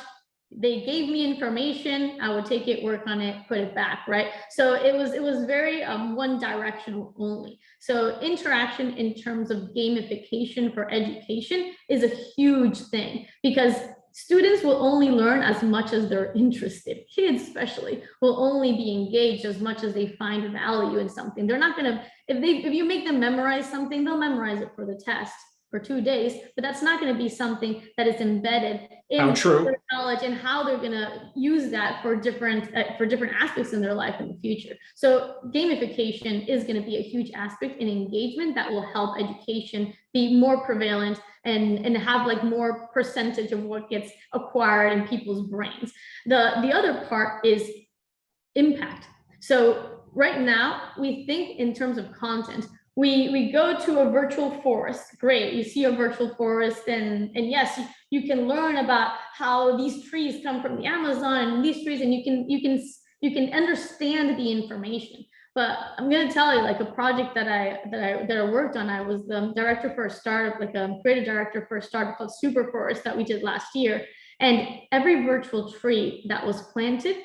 they gave me information, I would take it, work on it, put it back, right? So it was very one directional only. So interaction in terms of gamification for education is a huge thing, because students will only learn as much as they're interested. Kids especially will only be engaged as much as they find value in something. They're not gonna, if you make them memorize something, they'll memorize it for the test for 2 days, but that's not going to be something that is embedded in their knowledge and how they're going to use that for different aspects in their life in the future. So gamification is going to be a huge aspect in engagement that will help education be more prevalent and have like more percentage of what gets acquired in people's brains. The other part is impact. So right now we think in terms of content. We go to a virtual forest. Great, you see a virtual forest, and yes, you can learn about how these trees come from the Amazon, and these trees, and you can understand the information. But I'm going to tell you, like a project that I worked on, I was the director for a startup, like a creative director for a startup called Super Forest that we did last year. And every virtual tree that was planted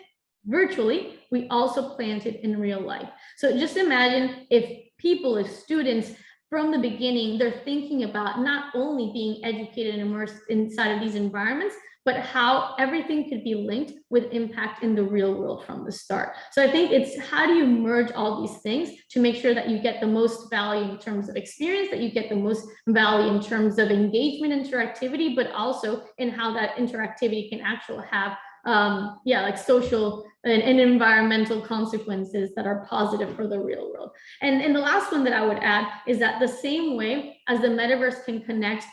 virtually, we also planted in real life. So just imagine if students from the beginning, they're thinking about not only being educated and immersed inside of these environments, but how everything could be linked with impact in the real world from the start. So I think it's how do you merge all these things to make sure that you get the most value in terms of experience, that you get the most value in terms of engagement, interactivity, but also in how that interactivity can actually have like social and environmental consequences that are positive for the real world. And the last one that I would add is that the same way as the metaverse can connect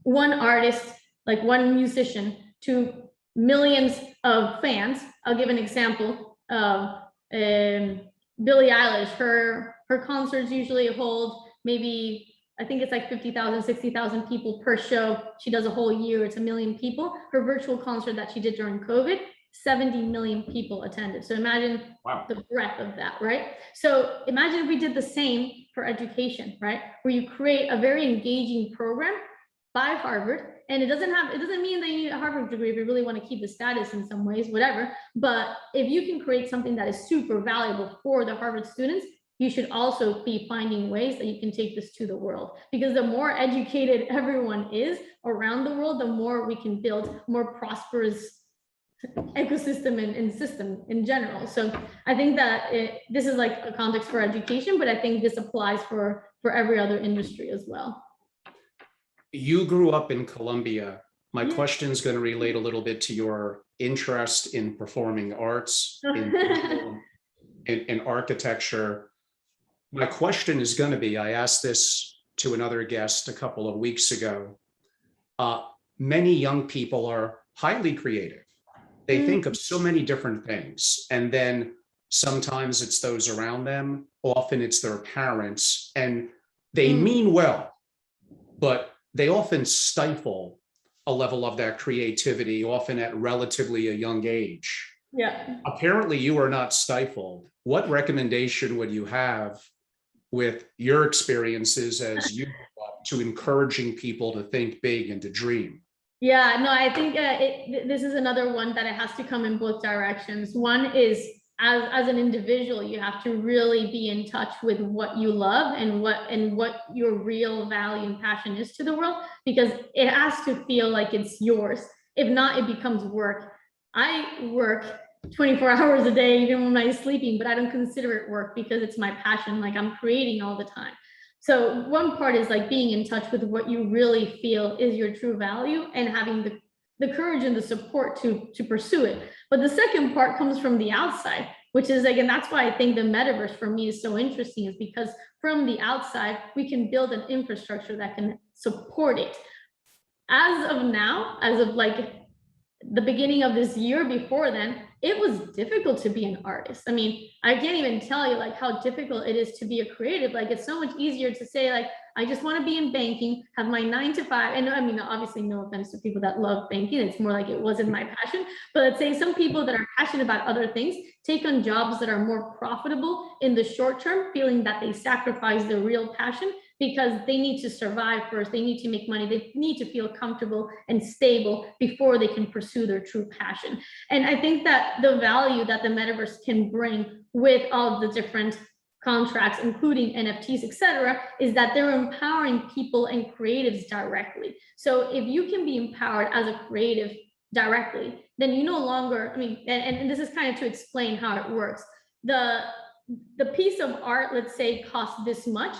one artist, like one musician, to millions of fans. I'll give an example. Billie Eilish, her concerts usually hold maybe, I think it's like 50,000, 60,000 people per show. She does a whole year, it's 1 million people. Her virtual concert that she did during COVID, 70 million people attended. So imagine the breadth of that, right? So imagine if we did the same for education, right? Where you create a very engaging program by Harvard, and it doesn't mean that you need a Harvard degree if you really want to keep the status in some ways, whatever. But if you can create something that is super valuable for the Harvard students, you should also be finding ways that you can take this to the world, because the more educated everyone is around the world, the more we can build more prosperous ecosystem and system in general. So I think that this is like a context for education, but I think this applies for every other industry as well. You grew up in Colombia. My question is going to relate a little bit to your interest in performing arts, in architecture. My question is going to be, I asked this to another guest a couple of weeks ago. Many young people are highly creative. They think of so many different things. And then sometimes it's those around them. Often it's their parents. And they mean well, but they often stifle a level of that creativity, often at relatively a young age. Yeah. Apparently you are not stifled. What recommendation would you have with your experiences as you grew up to encouraging people to think big and to dream? Yeah, no, I think this is another one that it has to come in both directions. One is as an individual, you have to really be in touch with what you love and what your real value and passion is to the world, because it has to feel like it's yours. If not, it becomes work. I work 24 hours a day, even when I'm sleeping, but I don't consider it work because it's my passion. Like, I'm creating all the time. So one part is like being in touch with what you really feel is your true value and having the courage and the support to pursue it. But the second part comes from the outside, which is, again, that's why I think the metaverse for me is so interesting, is because from the outside, we can build an infrastructure that can support it. As of now, as of like the beginning of this year, before then, it was difficult to be an artist. I mean, I can't even tell you like how difficult it is to be a creative. Like, it's so much easier to say like, I just want to be in banking, have my 9 to 5. And I mean, obviously no offense to people that love banking. It's more like it wasn't my passion. But let's say some people that are passionate about other things take on jobs that are more profitable in the short term, feeling that they sacrifice their real passion because they need to survive first. They need to make money. They need to feel comfortable and stable before they can pursue their true passion. And I think that the value that the metaverse can bring with all of the different contracts, including NFTs, et cetera, is that they're empowering people and creatives directly. So if you can be empowered as a creative directly, then you no longer, I mean, and this is kind of to explain how it works. The piece of art, let's say, costs this much.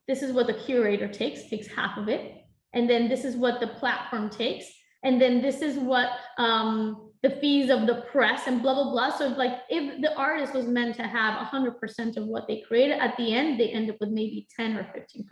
This is what the curator takes half of it. And then this is what the platform takes. And then this is what the fees of the press and blah, blah, blah. So like if the artist was meant to have 100% of what they created, at the end, they end up with maybe 10 or 15%.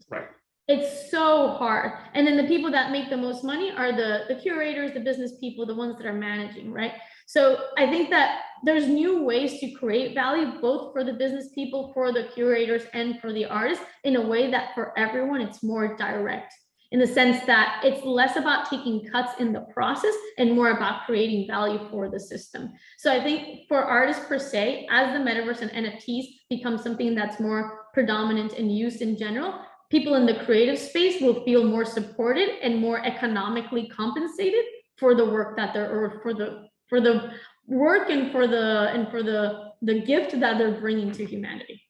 Right. It's so hard. And then the people that make the most money are the curators, the business people, the ones that are managing, right? So I think that there's new ways to create value, both for the business people, for the curators, and for the artists, in a way that for everyone, it's more direct, in the sense that it's less about taking cuts in the process and more about creating value for the system. So I think for artists per se, as the metaverse and NFTs become something that's more predominant and used in general, people in the creative space will feel more supported and more economically compensated for the work that they're, or for the work and for the gift that they're bringing to humanity.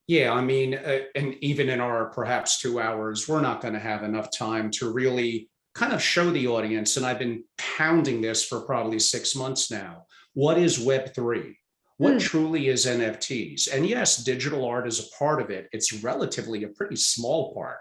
Yeah, I mean, and even in our perhaps 2 hours, we're not going to have enough time to really kind of show the audience. And I've been pounding this for probably 6 months now. What is Web3? What truly is NFTs? And yes, digital art is a part of it. It's relatively a pretty small part.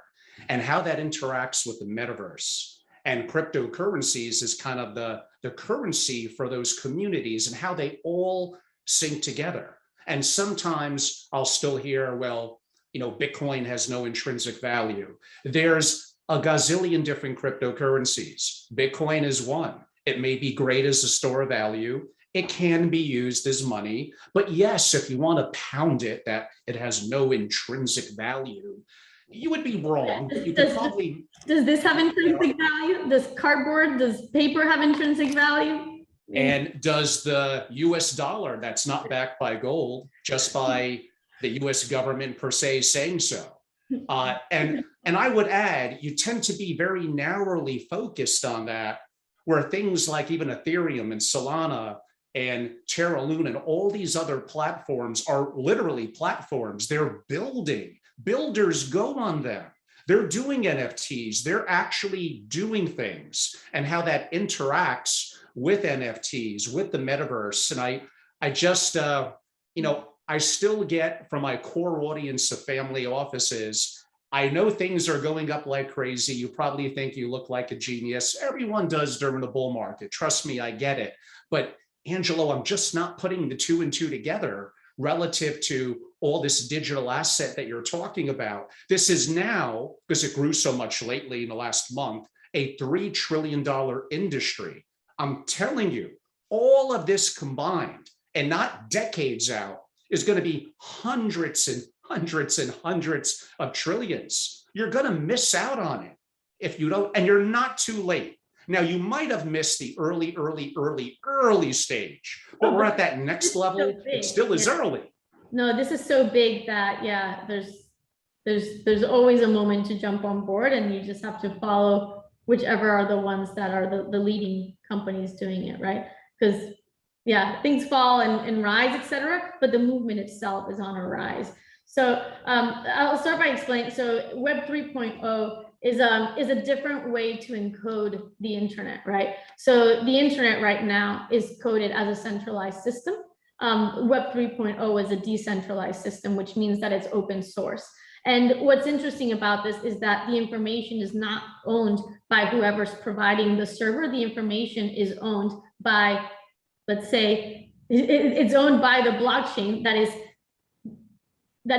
And how that interacts with the metaverse and cryptocurrencies is kind of the currency for those communities and how they all sync together. And sometimes I'll still hear, well, you know, Bitcoin has no intrinsic value. There's a gazillion different cryptocurrencies. Bitcoin is one. It may be great as a store of value. It can be used as money. But yes, if you want to pound it that it has no intrinsic value, you would be wrong. But you could probably. Does this have intrinsic value? Does cardboard, does paper have intrinsic value? And does the US dollar that's not backed by gold, just by the US government per se saying so? And I would add, you tend to be very narrowly focused on that, where things like even Ethereum and Solana and Terra Luna and all these other platforms are literally platforms. They're building. Builders go on them. They're doing NFTs. They're actually doing things, and how that interacts with NFTs, with the metaverse. And I just, you know, I still get from my core audience of family offices, I know things are going up like crazy. You probably think you look like a genius. Everyone does during the bull market. Trust me, I get it. But Angelo, I'm just not putting the 2 and 2 together relative to all this digital asset that you're talking about. This is now, because it grew so much lately in the last month, a $3 trillion industry. I'm telling you, all of this combined, and not decades out, is going to be hundreds and hundreds and hundreds of trillions. You're going to miss out on it if you don't, and you're not too late. Now, you might have missed the early stage, but we're at that next level. It still is early. No, this is so big that, yeah, there's always a moment to jump on board, and you just have to follow whichever are the ones that are the leading companies doing it, right? Because things fall and rise, etc. But the movement itself is on a rise. So I'll start by explaining. So Web 3.0 is a different way to encode the internet, right? So the internet right now is coded as a centralized system. Web 3.0 is a decentralized system, which means that it's open source. And what's interesting about this is that the information is not owned by whoever's providing the server. The information is owned by, let's say, it's owned by the blockchain that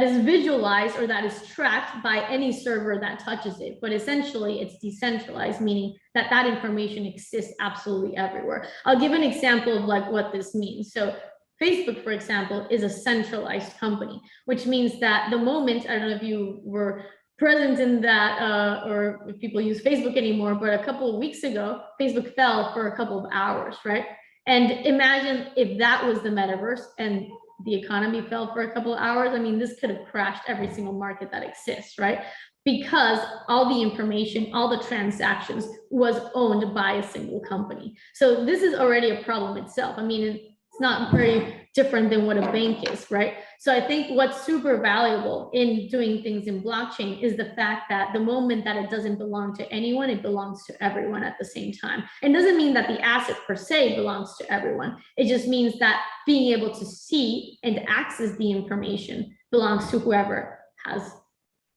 is visualized or that is tracked by any server that touches it. But essentially it's decentralized, meaning that that information exists absolutely everywhere. I'll give an example of like what this means. So Facebook, for example, is a centralized company, which means that the moment, I don't know if you were present in that or if people use Facebook anymore, but a couple of weeks ago, Facebook fell for a couple of hours, right? And imagine if that was the metaverse and the economy fell for a couple of hours. I mean, this could have crashed every single market that exists, right? Because all the information, all the transactions was owned by a single company. So this is already a problem itself. I mean, it's not very different than what a bank is, right? So I think what's super valuable in doing things in blockchain is the fact that the moment that it doesn't belong to anyone, it belongs to everyone at the same time. It doesn't mean that the asset per se belongs to everyone. It just means that being able to see and access the information belongs to whoever has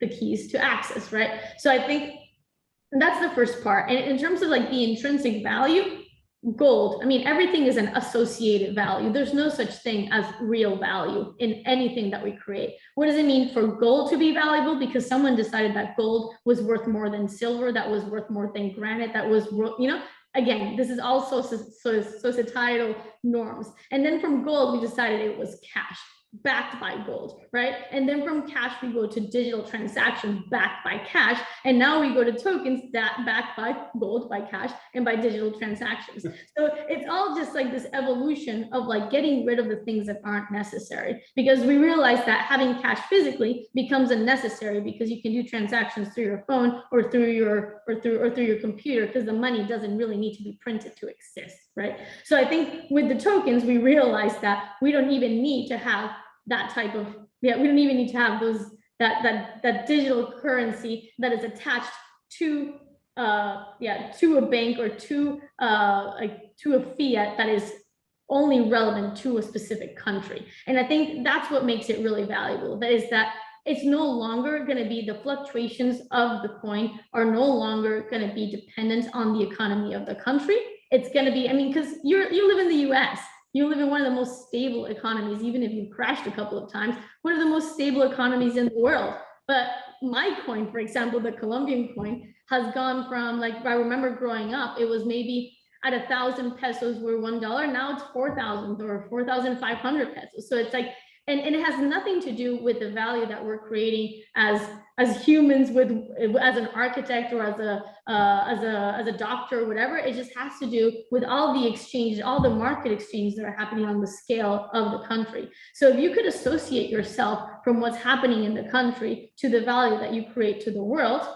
the keys to access, right? So I think that's the first part. And in terms of like the intrinsic value, gold, I mean, everything is an associated value. There's no such thing as real value in anything that we create. What does it mean for gold to be valuable? Because someone decided that gold was worth more than silver, that was worth more than granite, that was, you know, again, this is also societal norms. And then from gold, we decided it was cash, backed by gold, right? And then from cash, we go to digital transactions backed by cash. And now we go to tokens that backed by gold, by cash, and by digital transactions. So it's all just like this evolution of like getting rid of the things that aren't necessary, because we realize that having cash physically becomes unnecessary because you can do transactions through your phone or through your computer, because the money doesn't really need to be printed to exist, right? So I think with the tokens, we realize that we don't even need to have that type of, we don't even need to have those, that digital currency that is attached to to a bank or to a fiat that is only relevant to a specific country. And I think that's what makes it really valuable. That is that it's no longer going to be, the fluctuations of the coin are no longer going to be dependent on the economy of the country. It's going to be, I mean, because you live in the US, you live in one of the most stable economies, even if you've crashed a couple of times, one of the most stable economies in the world. But my coin, for example, the Colombian coin, has gone from, like, I remember growing up, it was maybe at 1,000 pesos were $1. Now it's 4,000 or 4,500 pesos. So it's like, and it has nothing to do with the value that we're creating as humans, as an architect or as a doctor or whatever. It just has to do with all the exchanges, all the market exchanges that are happening on the scale of the country. So if you could associate yourself from what's happening in the country to the value that you create to the world,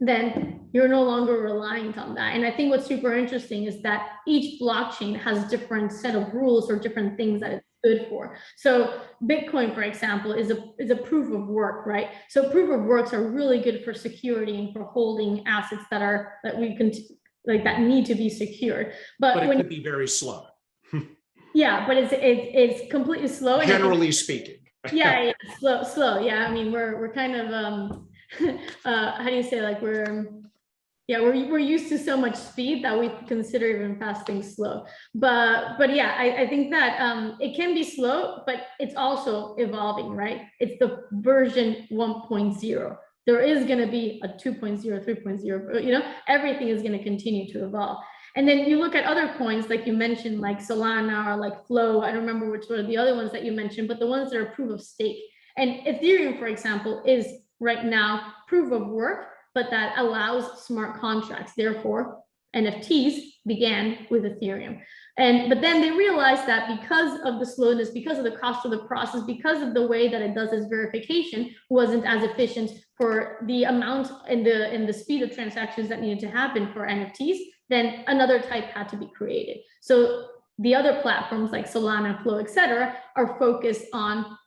then you're no longer reliant on that. And I think what's super interesting is that each blockchain has different set of rules or different things that it's good for. So Bitcoin, for example, is a proof of work, right? So proof of works are really good for security and for holding assets that need to be secured. But it could be very slow. Yeah, but it's completely slow. Generally speaking. Yeah, slow. Yeah, I mean, we're kind of how do you say, like, we're used to so much speed that we consider even fast things slow. But yeah, I think that it can be slow, but it's also evolving, right? It's the version 1.0. There is going to be a 2.0, 3.0, you know, everything is going to continue to evolve. And then you look at other coins, like you mentioned, like Solana or like Flow. I don't remember which were the other ones that you mentioned, but the ones that are proof of stake. And Ethereum, for example, is right now proof of work, but that allows smart contracts. Therefore, NFTs began with Ethereum. But then they realized that because of the slowness, because of the cost of the process, because of the way that it does its verification wasn't as efficient for the amount and the speed of transactions that needed to happen for NFTs, then another type had to be created. So the other platforms like Solana, Flow, et cetera, are focused on,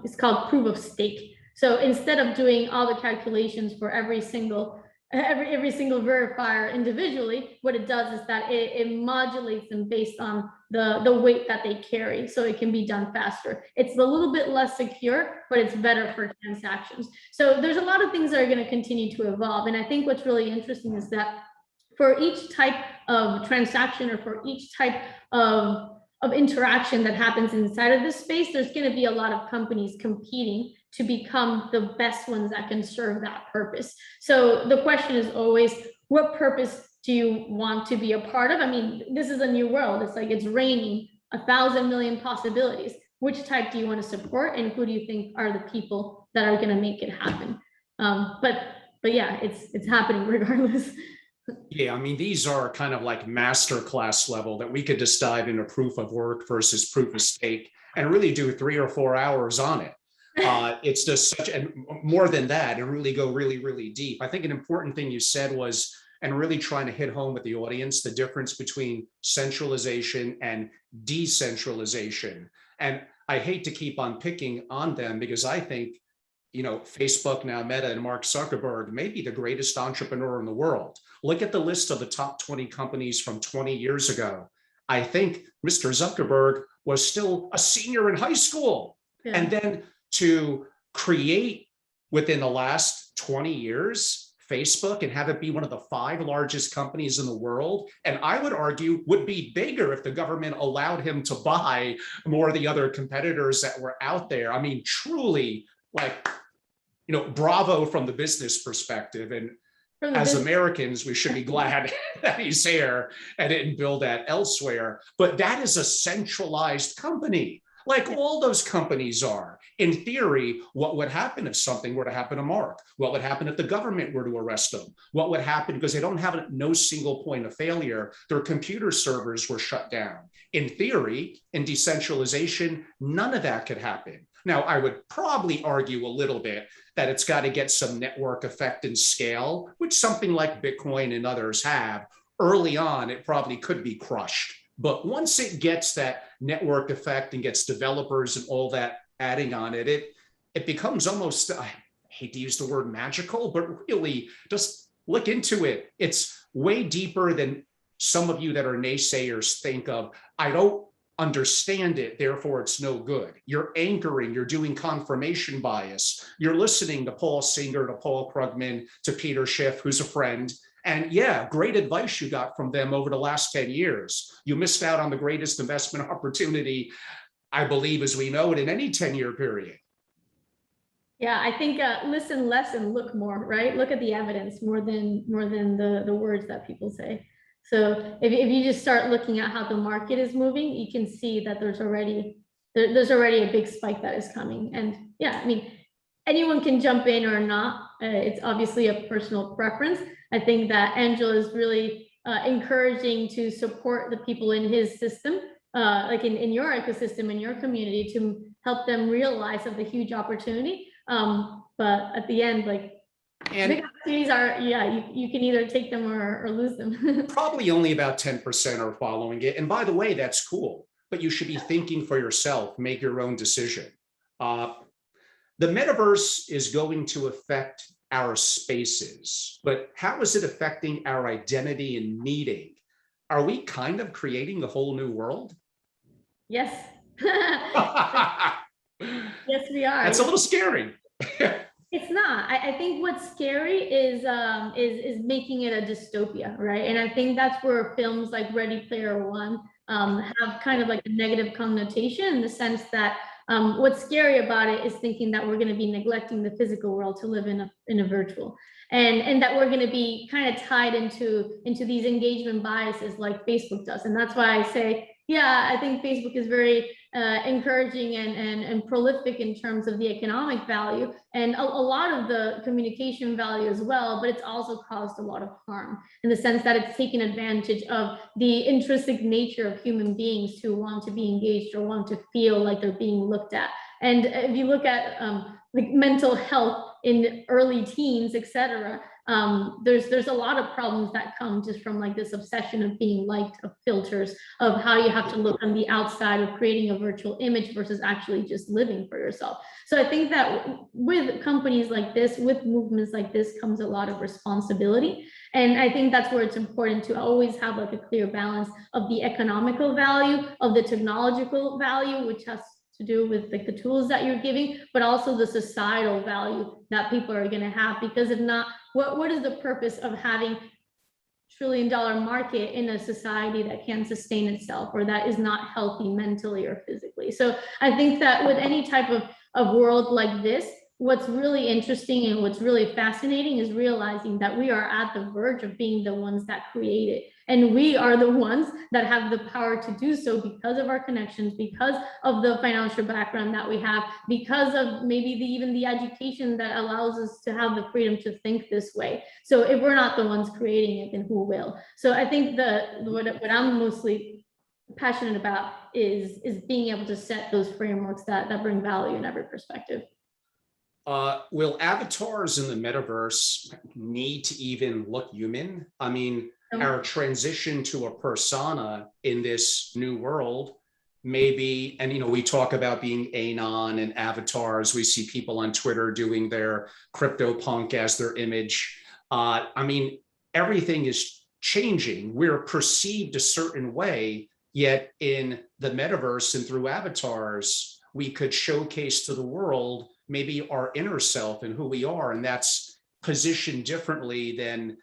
it's called proof of stake. So instead of doing all the calculations for every single verifier individually, what it does is that it modulates them based on the weight that they carry, so it can be done faster. It's a little bit less secure, but it's better for transactions. So there's a lot of things that are going to continue to evolve, and I think what's really interesting is that for each type of transaction or for each type of interaction that happens inside of this space, there's going to be a lot of companies competing to become the best ones that can serve that purpose. So the question is always, what purpose do you want to be a part of? I mean, this is a new world. It's like it's raining 1,000 million possibilities. Which type do you want to support, and who do you think are the people that are going to make it happen? But yeah, it's happening regardless. Yeah, I mean, these are kind of like masterclass level that we could just dive into proof of work versus proof of stake and really do 3 or 4 hours on it. It's just such, and more than that, and really go really, really deep. I think an important thing you said was, and really trying to hit home with the audience, the difference between centralization and decentralization. And I hate to keep on picking on them because I think, you know, Facebook, now Meta, and Mark Zuckerberg may be the greatest entrepreneur in the world. Look at the list of the top 20 companies from 20 years ago. I think Mr. Zuckerberg was still a senior in high school. Yeah. And then to create within the last 20 years, Facebook, and have it be one of the 5 largest companies in the world, and I would argue would be bigger if the government allowed him to buy more of the other competitors that were out there. I mean, truly, like, you know, bravo from the business perspective. And as Americans, we should be glad that he's here and didn't build that elsewhere. But that is a centralized company, like all those companies are. In theory, what would happen if something were to happen to Mark? What would happen if the government were to arrest him? What would happen, because they don't have no single point of failure, their computer servers were shut down. In theory, in decentralization, none of that could happen. Now, I would probably argue a little bit that it's got to get some network effect and scale, which something like Bitcoin and others have. Early on, it probably could be crushed. But once it gets that network effect and gets developers and all that adding on it, it becomes almost, I hate to use the word magical, but really just look into it. It's way deeper than some of you that are naysayers think of. I don't understand it, therefore it's no good. You're anchoring, you're doing confirmation bias. You're listening to Paul Singer, to Paul Krugman, to Peter Schiff, who's a friend. And yeah, great advice you got from them over the last 10 years. You missed out on the greatest investment opportunity, I believe, as we know it, in any 10-year period. Yeah, I think listen less and look more, right? Look at the evidence more than the words that people say. So if you just start looking at how the market is moving, you can see that there's already a big spike that is coming. And yeah, I mean, anyone can jump in or not. It's obviously a personal preference. I think that Angela is really encouraging to support the people in his system, like in your ecosystem, in your community, to help them realize of the huge opportunity. But at the end, like, and big opportunities are, yeah, you can either take them or lose them. Probably only about 10% are following it. And by the way, that's cool, but you should be thinking for yourself, make your own decision. The metaverse is going to affect our spaces, but how is it affecting our identity and meaning? Are we kind of creating a whole new world? Yes. Yes, we are. That's a little scary. It's not. I think what's scary is making it a dystopia, right? And I think that's where films like Ready Player One have kind of like a negative connotation, in the sense that what's scary about it is thinking that we're going to be neglecting the physical world to live in a virtual, and that we're going to be kind of tied into these engagement biases like Facebook does. And that's why I say, yeah, I think Facebook is very encouraging and prolific in terms of the economic value, and a lot of the communication value as well, but it's also caused a lot of harm in the sense that it's taken advantage of the intrinsic nature of human beings to want to be engaged or want to feel like they're being looked at. And if you look at like mental health in early teens, etc., there's a lot of problems that come just from like this obsession of being liked, of filters, of how you have to look on the outside of creating a virtual image versus actually just living for yourself. So I think that with companies like this, with movements like this, comes a lot of responsibility. And I think that's where it's important to always have like a clear balance of the economical value, of the technological value, which has to do with like the tools that you're giving, but also the societal value that people are going to have. Because if not, what is the purpose of having trillion-dollar market in a society that can't sustain itself or that is not healthy mentally or physically? So I think that with any type of world like this, what's really interesting and what's really fascinating is realizing that we are at the verge of being the ones that create it. And we are the ones that have the power to do so because of our connections, because of the financial background that we have, because of maybe even the education that allows us to have the freedom to think this way. So if we're not the ones creating it, then who will? So I think what I'm mostly passionate about is being able to set those frameworks that bring value in every perspective. Will avatars in the metaverse need to even look human? I mean, our transition to a persona in this new world, maybe, and we talk about being anon and avatars. We see people on Twitter doing their CryptoPunk as their image. I mean, everything is changing. We're perceived a certain way, yet in the metaverse and through avatars, we could showcase to the world maybe our inner self and who we are, and that's positioned differently than,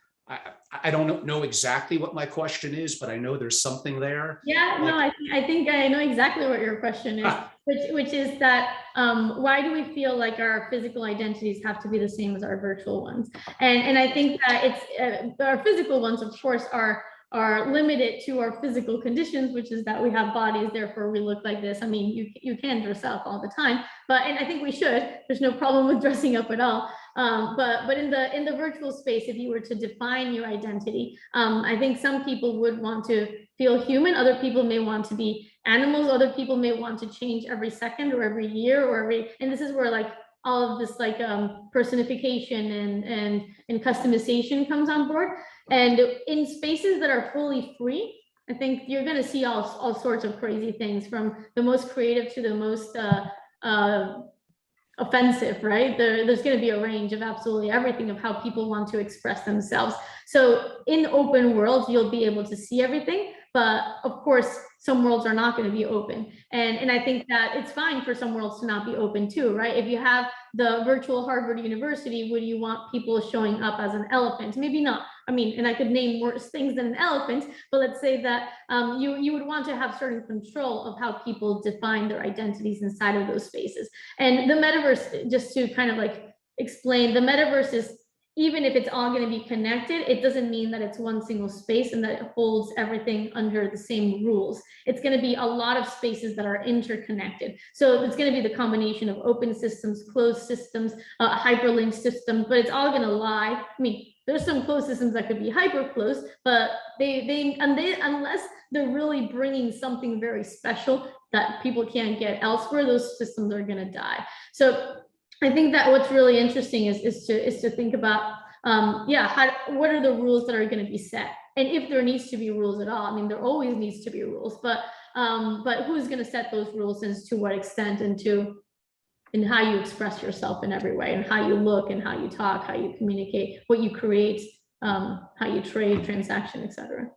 I don't know exactly what my question is, but I know there's something there. Yeah, no, I think I know exactly what your question is, which is that why do we feel like our physical identities have to be the same as our virtual ones? And I think that it's our physical ones, of course, are limited to our physical conditions, which is that we have bodies, therefore we look like this. I mean, you can dress up all the time, and I think we should. There's no problem with dressing up at all. But in the virtual space, if you were to define your identity, I think some people would want to feel human. Other people may want to be animals. Other people may want to change every second or every year or and this is where like all of this like personification and customization comes on board. And in spaces that are fully free, I think you're going to see all sorts of crazy things, from the most creative to the most offensive, right? There's going to be a range of absolutely everything of how people want to express themselves. So in open worlds, you'll be able to see everything. But of course, some worlds are not going to be open. And I think that it's fine for some worlds to not be open too, right? If you have the virtual Harvard University, would you want people showing up as an elephant? Maybe not. I mean, and I could name worse things than an elephant, but let's say that you would want to have certain control of how people define their identities inside of those spaces. And the metaverse, just to kind of like explain, the metaverse is, even if it's all going to be connected, it doesn't mean that it's one single space and that it holds everything under the same rules. It's going to be a lot of spaces that are interconnected. So it's going to be the combination of open systems, closed systems, hyperlinked systems, but it's all going to lie. I mean, there's some closed systems that could be hyper closed, but unless they're really bringing something very special that people can't get elsewhere, those systems are going to die. So I think that what's really interesting is to think about, what are the rules that are going to be set, and if there needs to be rules at all. I mean, there always needs to be rules, but who's going to set those rules, and to what extent, and how you express yourself in every way, and how you look, and how you talk, how you communicate, what you create, how you trade, transaction, etc.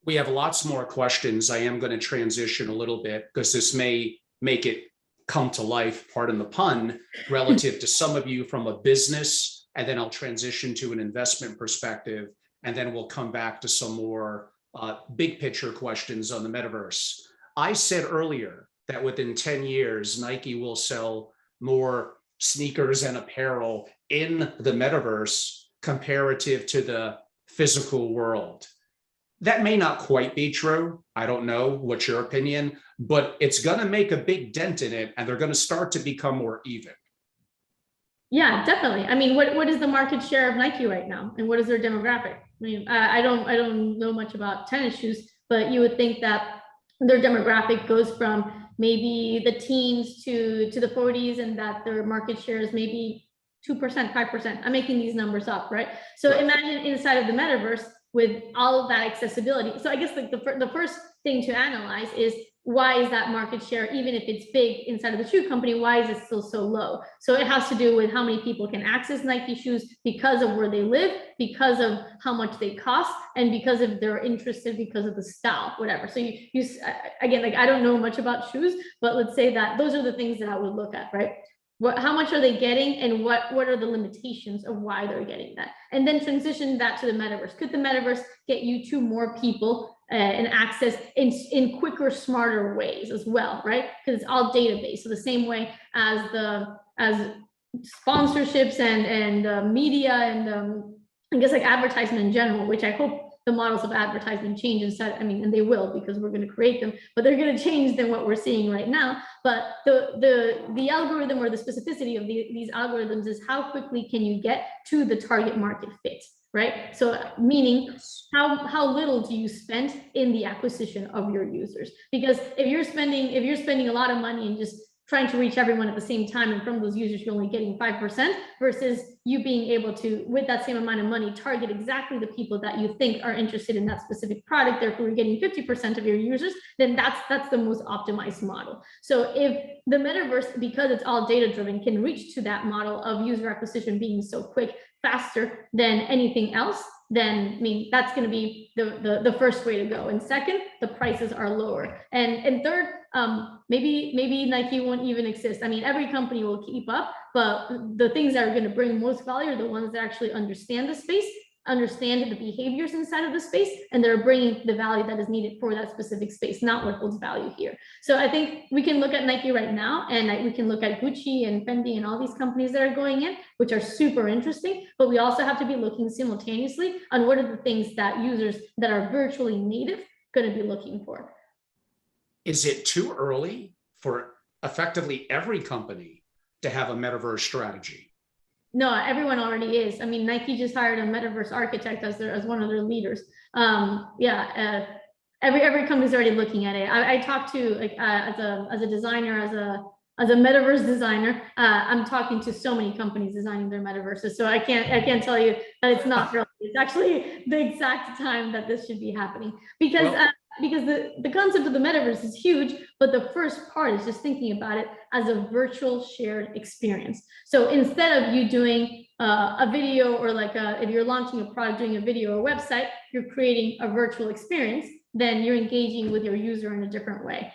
We have lots more questions. I am going to transition a little bit because this may make it come to life, pardon the pun, relative to some of you from a business, and then I'll transition to an investment perspective, and then we'll come back to some more big picture questions on the metaverse. I said earlier that within 10 years, Nike will sell more sneakers and apparel in the metaverse comparative to the physical world. That may not quite be true. I don't know. What's your opinion? But it's going to make a big dent in it, and they're going to start to become more even. Yeah, definitely. I mean, what is the market share of Nike right now, and what is their demographic? I mean, I don't know much about tennis shoes, but you would think that their demographic goes from maybe the teens to the 40s, and that their market share is maybe 2%, 5%. I'm making these numbers up, right? So imagine inside of the metaverse with all of that accessibility. So I guess like the first thing to analyze is, why is that market share, even if it's big inside of the shoe company, why is it still so low? So it has to do with how many people can access Nike shoes because of where they live, because of how much they cost, and because if they're interested, because of the style, whatever. So you again, like, I don't know much about shoes, but let's say that those are the things that I would look at, right? How much are they getting, and what are the limitations of why they're getting that? And then transition that to the metaverse. Could the metaverse get you to more people and access in quicker, smarter ways as well, right? Because it's all database. So the same way as sponsorships and media and I guess like advertisement in general, which I hope the models of advertisement change inside. I mean, and they will, because we're going to create them, but they're going to change than what we're seeing right now. But the algorithm, or the specificity of these algorithms, is how quickly can you get to the target market fit, right? So meaning how little do you spend in the acquisition of your users? Because if you're spending a lot of money and just trying to reach everyone at the same time, and from those users you're only getting 5%, versus you being able to, with that same amount of money, target exactly the people that you think are interested in that specific product, therefore you're getting 50% of your users, then that's the most optimized model. So if the metaverse, because it's all data driven, can reach to that model of user acquisition being so quick, faster than anything else, then I mean, that's going to be the first way to go. And second, the prices are lower. And third, maybe Nike won't even exist. I mean, every company will keep up, but the things that are going to bring most value are the ones that actually understand the space, understand the behaviors inside of the space, and they're bringing the value that is needed for that specific space, not what holds value here. So I think we can look at Nike right now, and we can look at Gucci and Fendi and all these companies that are going in, which are super interesting, but we also have to be looking simultaneously on what are the things that users that are virtually native going to be looking for. Is it too early for effectively every company to have a metaverse strategy? No, everyone already is. I mean, Nike just hired a metaverse architect as one of their leaders. Every company's already looking at it. I talked to, like, as a designer, as a metaverse designer, I'm talking to so many companies designing their metaverses. So I can't tell you that it's not real. It's actually the exact time that this should be happening, because the concept of the metaverse is huge, but the first part is just thinking about it as a virtual shared experience. So instead of you doing a video, or like if you're launching a product, doing a video or website, you're creating a virtual experience, then you're engaging with your user in a different way.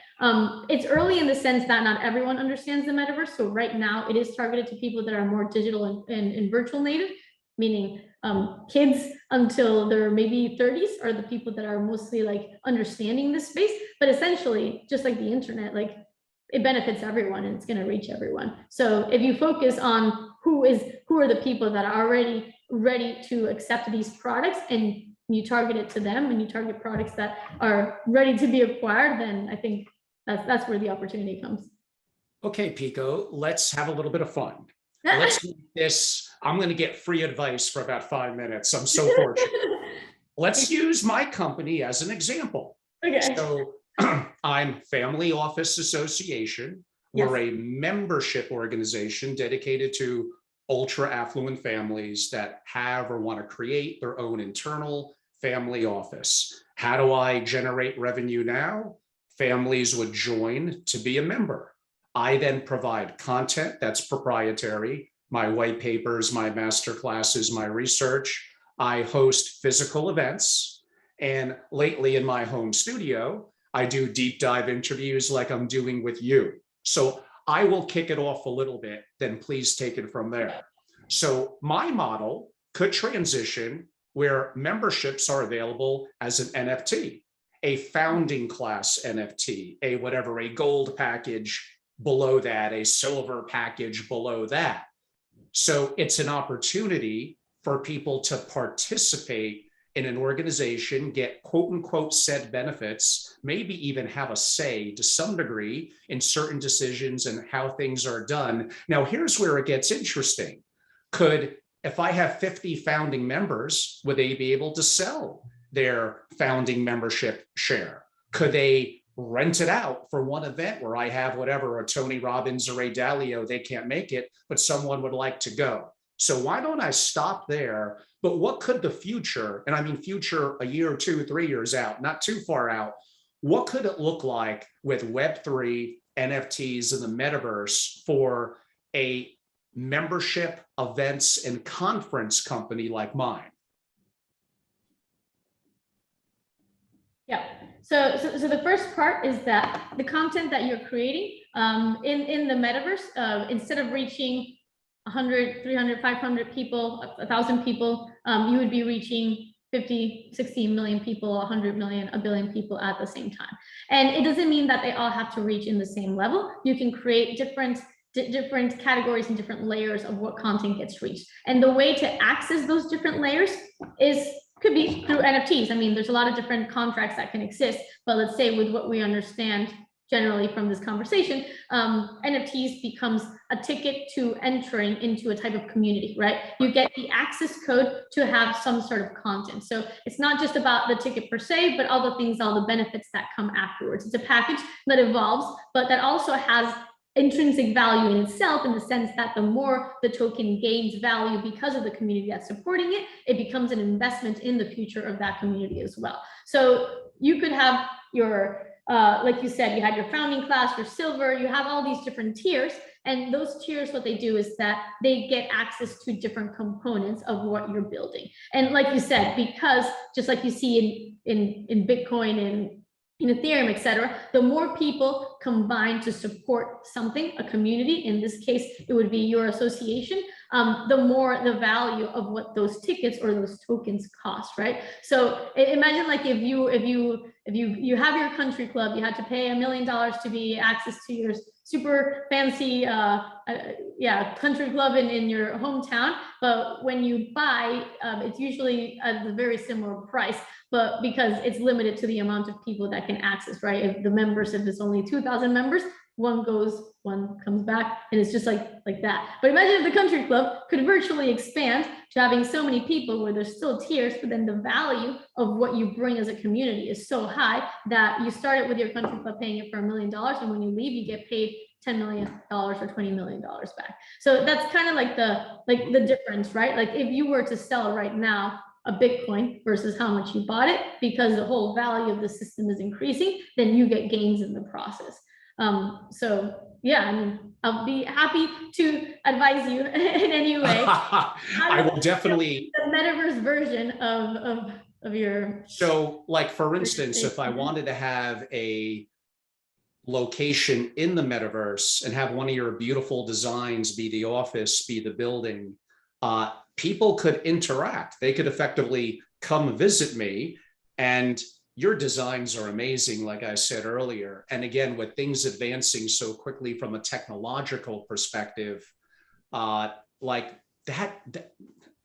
It's early in the sense that not everyone understands the metaverse. So right now it is targeted to people that are more digital and virtual native, meaning kids until they're maybe 30s are the people that are mostly like understanding this space. But essentially, just like the internet, like, it benefits everyone and it's going to reach everyone. So if you focus on who are the people that are already ready to accept these products, and you target it to them, and you target products that are ready to be acquired, then I think that's where the opportunity comes. Okay, Pico, let's have a little bit of fun. Let's do this. I'm going to get free advice for about 5 minutes. I'm so fortunate. Let's use my company as an example. Okay. So I'm Family Office Association. Yes. We're a membership organization dedicated to ultra affluent families that have or want to create their own internal family office. How do I generate revenue now? Families would join to be a member. I then provide content that's proprietary, my white papers, my master classes, my research. I host physical events. And lately in my home studio, I do deep dive interviews like I'm doing with you. So I will kick it off a little bit, then please take it from there. So my model could transition where memberships are available as an NFT, a founding class NFT, a gold package below that, a silver package below that. So it's an opportunity for people to participate in an organization, get quote unquote said benefits, maybe even have a say to some degree in certain decisions and how things are done. Now, here's where it gets interesting. If I have 50 founding members, would they be able to sell their founding membership share? Could they rent it out for one event where I have whatever, a Tony Robbins or a Dalio, they can't make it, but someone would like to go? So why don't I stop there? But what could the future, and I mean future a year, 2, 3 years out, not too far out, what could it look like with Web3, NFTs, and the metaverse for a membership, events, and conference company like mine? Yeah. So the first part is that the content that you're creating in the metaverse, instead of reaching 100, 300, 500 people, 1,000 people, you would be reaching 50, 60 million people, 100 million, a billion people at the same time. And it doesn't mean that they all have to reach in the same level. You can create different categories and different layers of what content gets reached. And the way to access those different layers could be through NFTs. I mean, there's a lot of different contracts that can exist, but let's say with what we understand generally from this conversation, NFTs becomes a ticket to entering into a type of community, right? You get the access code to have some sort of content. So it's not just about the ticket per se, but all the things, all the benefits that come afterwards. It's a package that evolves, but that also has intrinsic value in itself, in the sense that the more the token gains value because of the community that's supporting it, it becomes an investment in the future of that community as well. So you could have your like you said, you had your founding class, your silver, you have all these different tiers. And those tiers, what they do is that they get access to different components of what you're building. And like you said, because just like you see in Bitcoin and in Ethereum, et cetera, the more people combine to support something, a community, in this case, it would be your association, the more the value of what those tickets or those tokens cost, right? So imagine like if you have your country club, you had to pay $1 million to be access to your super fancy country club in your hometown, but when you buy, it's usually at a very similar price, but because it's limited to the amount of people that can access, right? If the members, if it's only 2,000 members, one goes, one comes back, and it's just like that. But imagine if the country club could virtually expand to having so many people where there's still tiers, but then the value of what you bring as a community is so high that you start it with your country club paying it for $1 million, and when you leave, you get paid $10 million or $20 million back. So that's kind of like the difference, right? Like if you were to sell right now a Bitcoin versus how much you bought it, because the whole value of the system is increasing, then you get gains in the process. So yeah, I mean, I'll be happy to advise you in any way. I will definitely. The metaverse version of your. So like, for instance, if I wanted to have a location in the metaverse and have one of your beautiful designs be the office, be the building, people could interact. They could effectively come visit me, and your designs are amazing, like I said earlier. And again, with things advancing so quickly from a technological perspective, like that,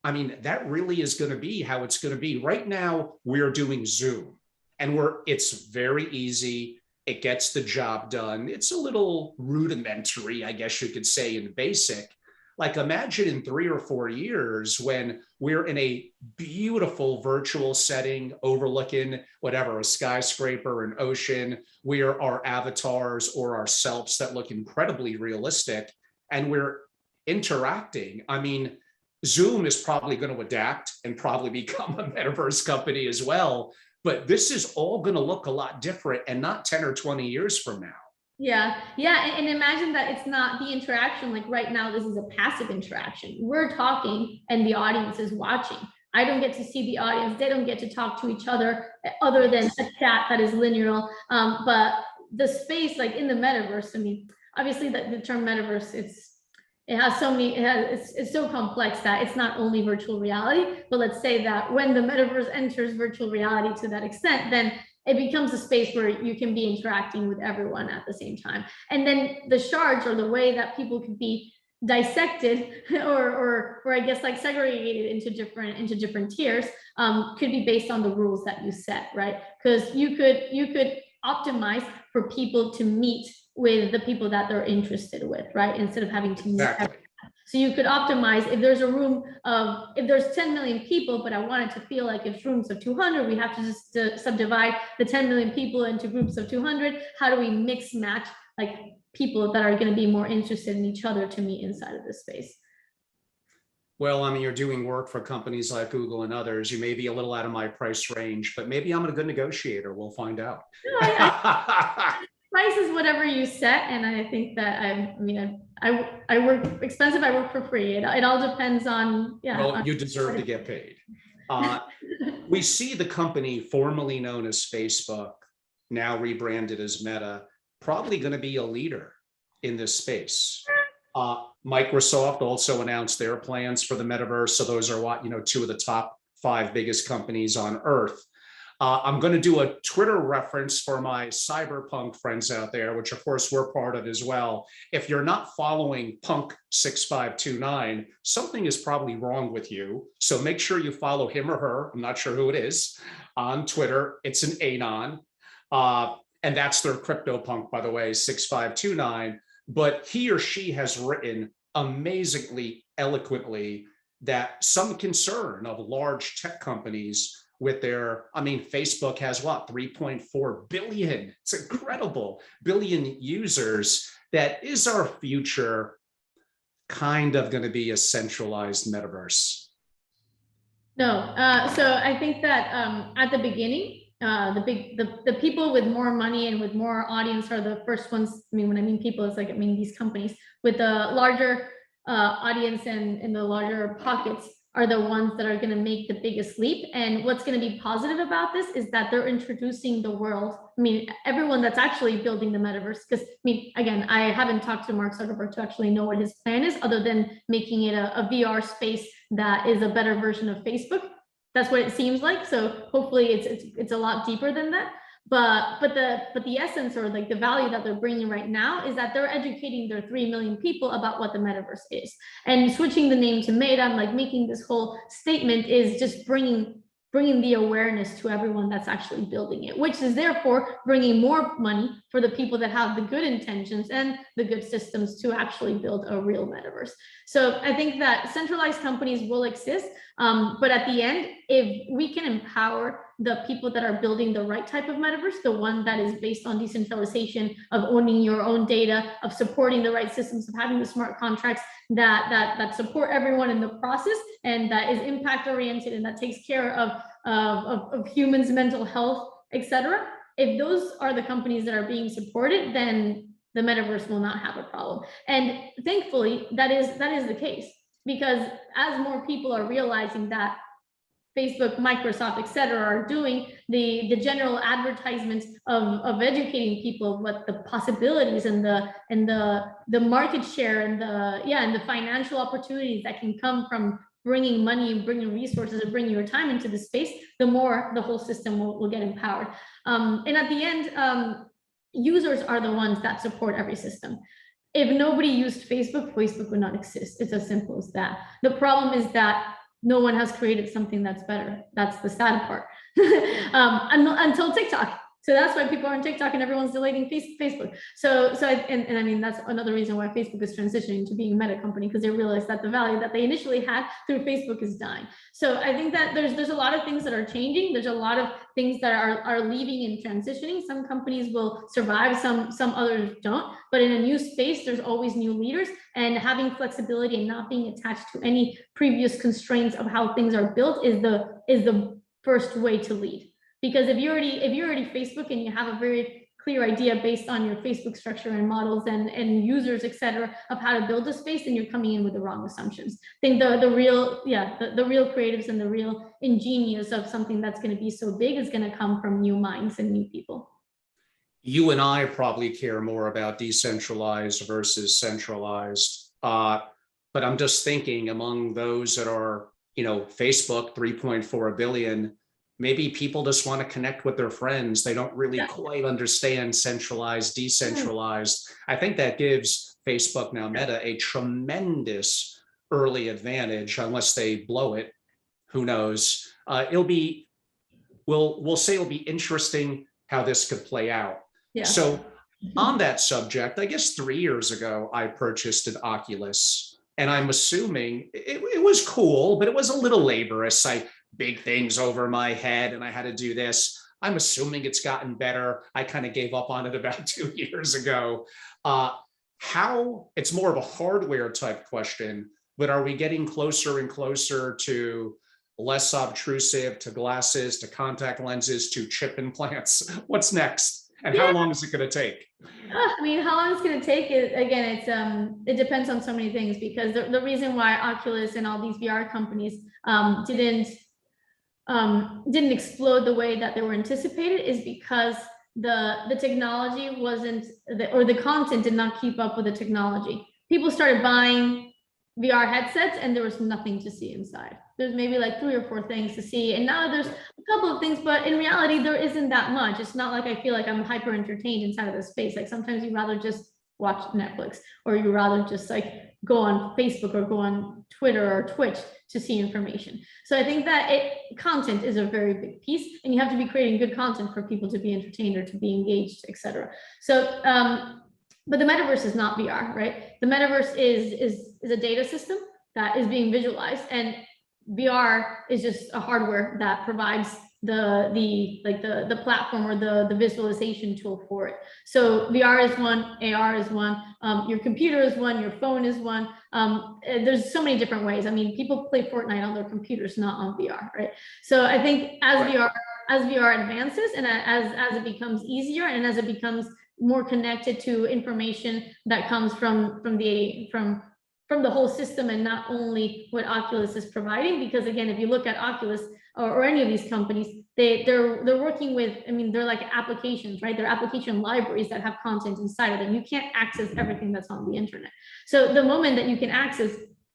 I mean, that really is going to be how it's going to be. Right now, we're doing Zoom, and it's very easy. It gets the job done. It's a little rudimentary, I guess you could say, and basic. Like, imagine in 3 or 4 years when we're in a beautiful virtual setting overlooking whatever, a skyscraper, an ocean, where our avatars or ourselves that look incredibly realistic, and we're interacting. I mean, Zoom is probably going to adapt and probably become a metaverse company as well. But this is all going to look a lot different, and not 10 or 20 years from now. Yeah. And imagine that it's not the interaction. Like right now, this is a passive interaction. We're talking and the audience is watching. I don't get to see the audience. They don't get to talk to each other than a chat that is linear. But the space, like in the metaverse, I mean, obviously the term metaverse, it's so complex that it's not only virtual reality, but let's say that when the metaverse enters virtual reality to that extent, then it becomes a space where you can be interacting with everyone at the same time. And then the shards, or the way that people could be dissected or I guess like segregated into different tiers, could be based on the rules that you set, right? Because you could optimize for people to meet with the people that they're interested with, right? Instead of having to meet everyone. So you could optimize if there's a room of, if there's 10 million people, but I want it to feel like it's rooms of 200, we have to just subdivide the 10 million people into groups of 200. How do we mix match like people that are going to be more interested in each other to meet inside of this space? Well, I mean, you're doing work for companies like Google and others. You may be a little out of my price range, but maybe I'm a good negotiator. We'll find out. No, price is whatever you set, and I think that I mean I work expensive. I work for free. It all depends on Well, on you deserve to get paid. We see the company formerly known as Facebook, now rebranded as Meta, probably going to be a leader in this space. Microsoft also announced their plans for the metaverse. So those are what, two of the top 5 biggest companies on earth. I'm going to do a Twitter reference for my cyberpunk friends out there, which of course we're part of as well. If you're not following Punk6529, something is probably wrong with you. So make sure you follow him or her. I'm not sure who it is on Twitter. It's an anon. And that's their CryptoPunk, by the way, 6529. But he or she has written amazingly eloquently that some concern of large tech companies with their, I mean, Facebook has what, 3.4 billion, it's incredible, billion users. That is our future kind of going to be a centralized metaverse? No, so I think that at the beginning, the people with more money and with more audience are the first ones. I mean, when I mean people, it's like, I mean, these companies with the larger audience and the larger pockets are the ones that are going to make the biggest leap. And what's going to be positive about this is that they're introducing the world. I mean, everyone that's actually building the metaverse, because I mean, again, I haven't talked to Mark Zuckerberg to actually know what his plan is, other than making it a VR space that is a better version of Facebook. That's what it seems like. So hopefully it's a lot deeper than that. But the essence, or like the value that they're bringing right now, is that they're educating their 3 million people about what the metaverse is. And switching the name to Meta, and like making this whole statement, is just bringing the awareness to everyone that's actually building it, which is therefore bringing more money for the people that have the good intentions and the good systems to actually build a real metaverse. So I think that centralized companies will exist, but at the end, if we can empower the people that are building the right type of metaverse, the one that is based on decentralization, of owning your own data, of supporting the right systems, of having the smart contracts that support everyone in the process, and that is impact oriented, and that takes care of humans' mental health, etc. If those are the companies that are being supported, then the metaverse will not have a problem. And thankfully, that is the case, because as more people are realizing that Facebook, Microsoft, et cetera, are doing the general advertisements of educating people of what the possibilities and the market share and the financial opportunities that can come from bringing money and bringing resources and bringing your time into the space, the more the whole system will get empowered. And at the end, users are the ones that support every system. If nobody used Facebook, Facebook would not exist. It's as simple as that. The problem is that no one has created something that's better. That's the sad part. Until TikTok. So that's why people are on TikTok and everyone's deleting Facebook. So I mean, that's another reason why Facebook is transitioning to being a meta company, because they realize that the value that they initially had through Facebook is dying. So I think that there's a lot of things that are changing. There's a lot of things that are leaving and transitioning. Some companies will survive, some others don't. But in a new space, there's always new leaders, and having flexibility and not being attached to any previous constraints of how things are built is the first way to lead. Because if you're already Facebook and you have a very clear idea based on your Facebook structure and models and users, et cetera, of how to build a space, then you're coming in with the wrong assumptions. I think the real creatives and the real ingenious of something that's going to be so big is going to come from new minds and new people. You and I probably care more about decentralized versus centralized. But I'm just thinking, among those that are, Facebook, 3.4 billion, maybe people just want to connect with their friends. They don't really quite understand centralized, decentralized. I think that gives Facebook, now Meta, a tremendous early advantage, unless they blow it. Who knows? We'll say it'll be interesting how this could play out. Yeah. So on that subject, I guess 3 years ago, I purchased an Oculus, and I'm assuming it was cool, but it was a little laborious. Big things over my head, and I had to do this. I'm assuming it's gotten better. I kind of gave up on it about 2 years ago. How, it's more of a hardware type question. but are we getting closer and closer to less obtrusive, to glasses, to contact lenses, to chip implants? What's next? And how long is it going to take? I mean, how long it's going to take is, again, it depends on so many things, because the reason why Oculus and all these VR companies didn't explode the way that they were anticipated is because the technology wasn't, or the content did not keep up with the technology. People started buying VR headsets and there was nothing to see inside. There's maybe like 3 or 4 things to see, and now there's a couple of things, but in reality there isn't that much. It's not like I feel like I'm hyper entertained inside of the space. Like sometimes you'd rather just watch Netflix, or you'd rather just like go on Facebook or go on Twitter or Twitch to see information. So I think that content is a very big piece, and you have to be creating good content for people to be entertained or to be engaged, etc. So but the metaverse is not VR, right? The metaverse is a data system that is being visualized, and VR is just a hardware that provides the platform or the visualization tool for it. So VR is one, AR is one, your computer is one, your phone is one. There's so many different ways. I mean, people play Fortnite on their computers, not on VR, right? So I think as VR advances, and as it becomes easier, and as it becomes more connected to information that comes from the whole system, and not only what Oculus is providing. Because again, if you look at Oculus or any of these companies, they're working with, I mean, they're like applications, right? They're application libraries that have content inside of them. You can't access everything that's on the internet. So the moment that you can access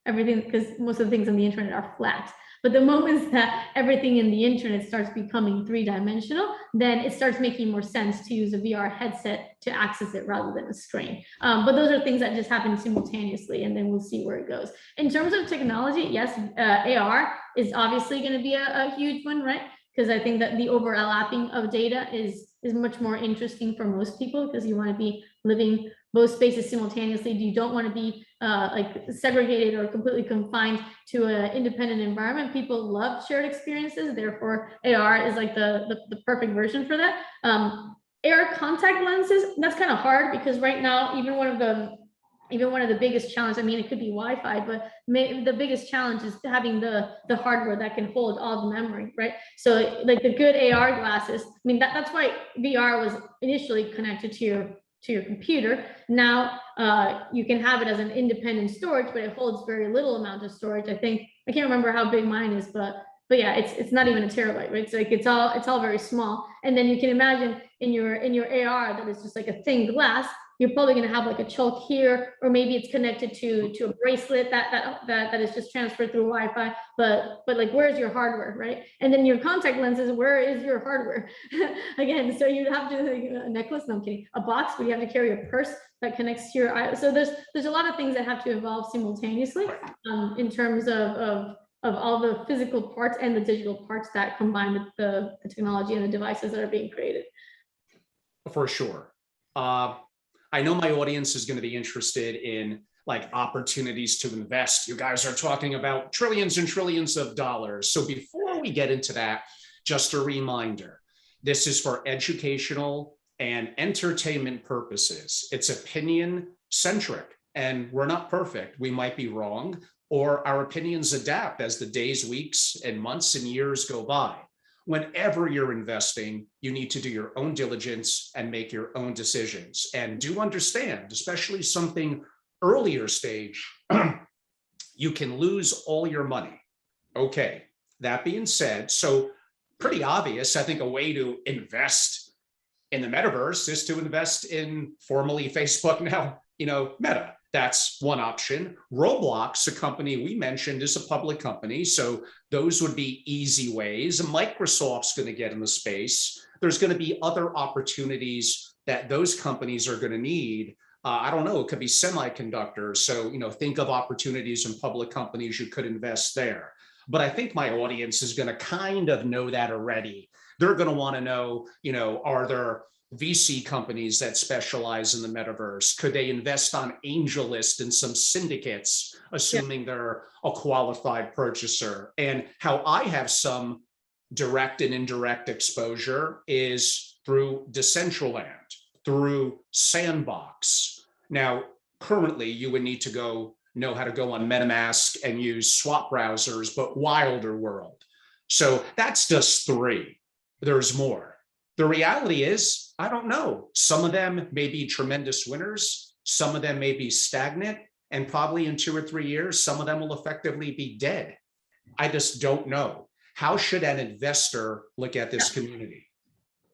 everything, because most of the things on the internet are flat, but the moments that everything in the internet starts becoming 3-dimensional, then it starts making more sense to use a VR headset to access it rather than a screen. But those are things that just happen simultaneously, and then we'll see where it goes. In terms of technology, yes, AR is obviously going to be a huge one, right? Because I think that the overlapping of data is much more interesting for most people, because you want to be living both spaces simultaneously. You don't want to be like segregated or completely confined to an independent environment. People love shared experiences, therefore AR is like the perfect version for that. AR contact lenses, that's kind of hard, because right now, even one of the biggest challenges, I mean, it could be Wi-Fi, but the biggest challenge is having the hardware that can hold all the memory, right? So like the good AR glasses, I mean, that's why VR was initially connected to your computer. Now you can have it as an independent storage, but it holds very little amount of storage. I think, I can't remember how big mine is, but yeah, it's not even a terabyte, right? So like it's all very small. And then you can imagine in your AR that it's just like a thin glass. You're probably going to have like a choke here, or maybe it's connected to a bracelet that is just transferred through Wi-Fi. But like, where's your hardware, right? And then your contact lenses, where is your hardware? Again, so you'd have to, like, a necklace, no, I'm kidding, a box, but you have to carry a purse that connects to your eye. So there's a lot of things that have to evolve simultaneously in terms of all the physical parts and the digital parts that combine the technology and the devices that are being created. For sure. I know my audience is going to be interested in like opportunities to invest. You guys are talking about trillions and trillions of dollars. So before we get into that, just a reminder, this is for educational and entertainment purposes. It's opinion centric, and we're not perfect. We might be wrong, or our opinions adapt as the days, weeks, and months and years go by. Whenever you're investing, you need to do your own diligence and make your own decisions. And do understand, especially something earlier stage, you can lose all your money. Okay, that being said, so pretty obvious, I think a way to invest in the metaverse is to invest in formerly Facebook, now, Meta. That's one option. Roblox, a company we mentioned, is a public company. So those would be easy ways. Microsoft's going to get in the space. There's going to be other opportunities that those companies are going to need. I don't know, it could be semiconductors. So, think of opportunities in public companies you could invest there. But I think my audience is going to kind of know that already. They're going to want to know, are there VC companies that specialize in the metaverse? Could they invest on AngelList in some syndicates, assuming they're a qualified purchaser? And how I have some direct and indirect exposure is through Decentraland, through Sandbox. Now, currently, you would need to go know how to go on MetaMask and use swap browsers, but wilder world. So that's just 3. There's more. The reality is, I don't know. Some of them may be tremendous winners. Some of them may be stagnant. And probably in 2 or 3 years, some of them will effectively be dead. I just don't know. How should an investor look at this community?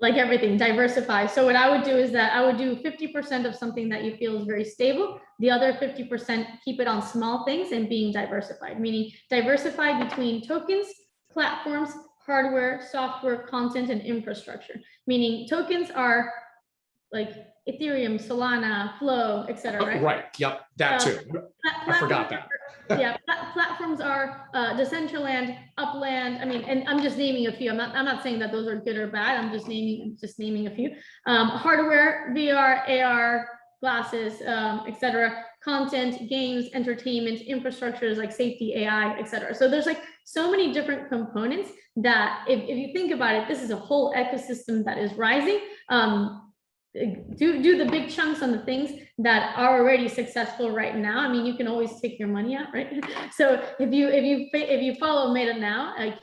Like everything, diversify. So what I would do is that I would do 50% of something that you feel is very stable. The other 50%, keep it on small things and being diversified, meaning diversified between tokens, platforms, hardware, software, content, and infrastructure. Meaning tokens are like Ethereum, Solana, Flow, etc. Right? Right. Yep. That too. I forgot that. Yeah, platforms are Decentraland, Upland. I mean, and I'm just naming a few. I'm not saying that those are good or bad. I'm just naming a few. Hardware, VR, AR, glasses, etc. Content, games, entertainment, infrastructures like safety, AI, etc. So there's like so many different components that if you think about it, this is a whole ecosystem that is rising. Do the big chunks on the things that are already successful right now. I mean, you can always take your money out, right? So if you follow Meta now, like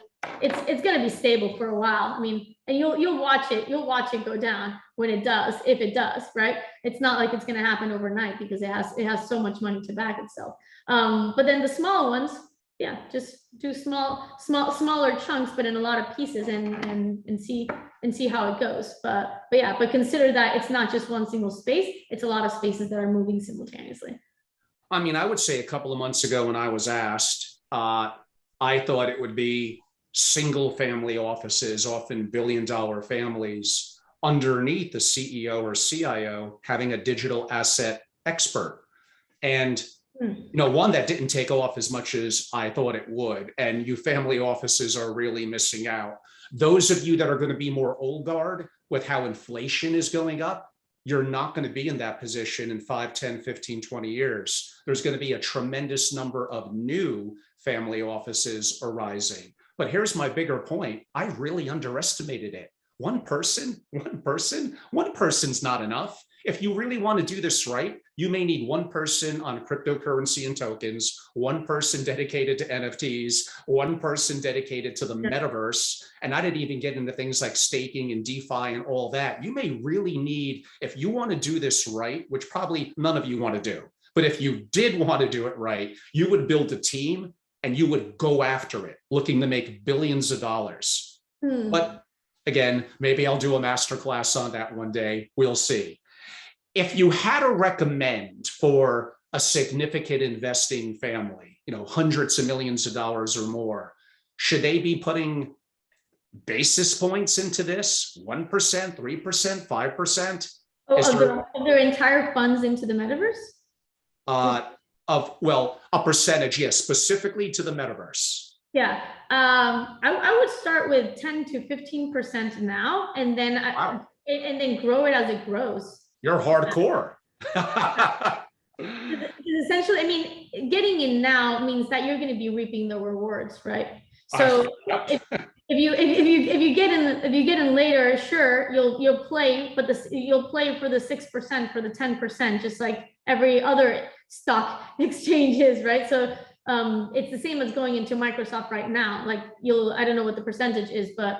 it's going to be stable for a while. I mean, and you'll watch it go down when it does, if it does, right? It's not like it's going to happen overnight because it has so much money to back itself. But then the small ones, yeah, just do smaller chunks, but in a lot of pieces and see how it goes. But consider that it's not just one single space, it's a lot of spaces that are moving simultaneously. I mean, I would say a couple of months ago when I was asked, I thought it would be single family offices, often billion-dollar families, underneath the CEO or CIO having a digital asset expert. And one that didn't take off as much as I thought it would. And you family offices are really missing out. Those of you that are going to be more old guard with how inflation is going up, you're not going to be in that position in 5, 10, 15, 20 years. There's going to be a tremendous number of new family offices arising. But here's my bigger point. I really underestimated it. One person's not enough. If you really want to do this right, you may need one person on cryptocurrency and tokens, one person dedicated to NFTs, one person dedicated to the metaverse. And I didn't even get into things like staking and DeFi and all that. You may really need, if you want to do this right, which probably none of you want to do, but if you did want to do it right, you would build a team and you would go after it, looking to make billions of dollars. But again, maybe I'll do a masterclass on that one day. We'll see. If you had to recommend for a significant investing family, hundreds of millions of dollars or more, should they be putting basis points into this? 1%, 3%, 5%? Of their entire funds into the metaverse? A percentage, yes, specifically to the metaverse. Yeah, I would start with 10 to 15% now, and then and then grow it as it grows. You're hardcore. Essentially, I mean, getting in now means that you're going to be reaping the rewards, right? So if you get in later, sure, you'll play, but you'll play for the 6%, for the 10%, just like every other stock exchange is, right? So it's the same as going into Microsoft right now. Like I don't know what the percentage is, but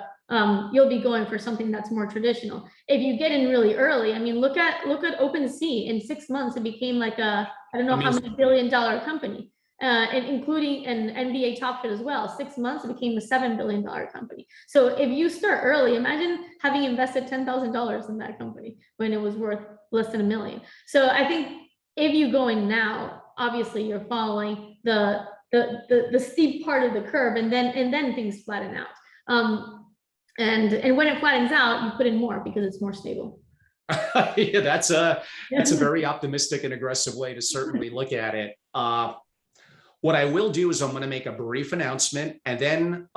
you'll be going for something that's more traditional. If you get in really early, I mean, look at OpenSea. In 6 months, it became like I don't know how many billion-dollar company, and including an NBA Top Shot as well. 6 months, it became a $7 billion company. So if you start early, imagine having invested $10,000 in that company when it was worth less than $1 million. So I think if you go in now, obviously you're following the steep part of the curve, and then things flatten out. And when it flattens out, you put in more because it's more stable. Yeah, that's a very optimistic and aggressive way to certainly look at it. What I will do is I'm going to make a brief announcement, and then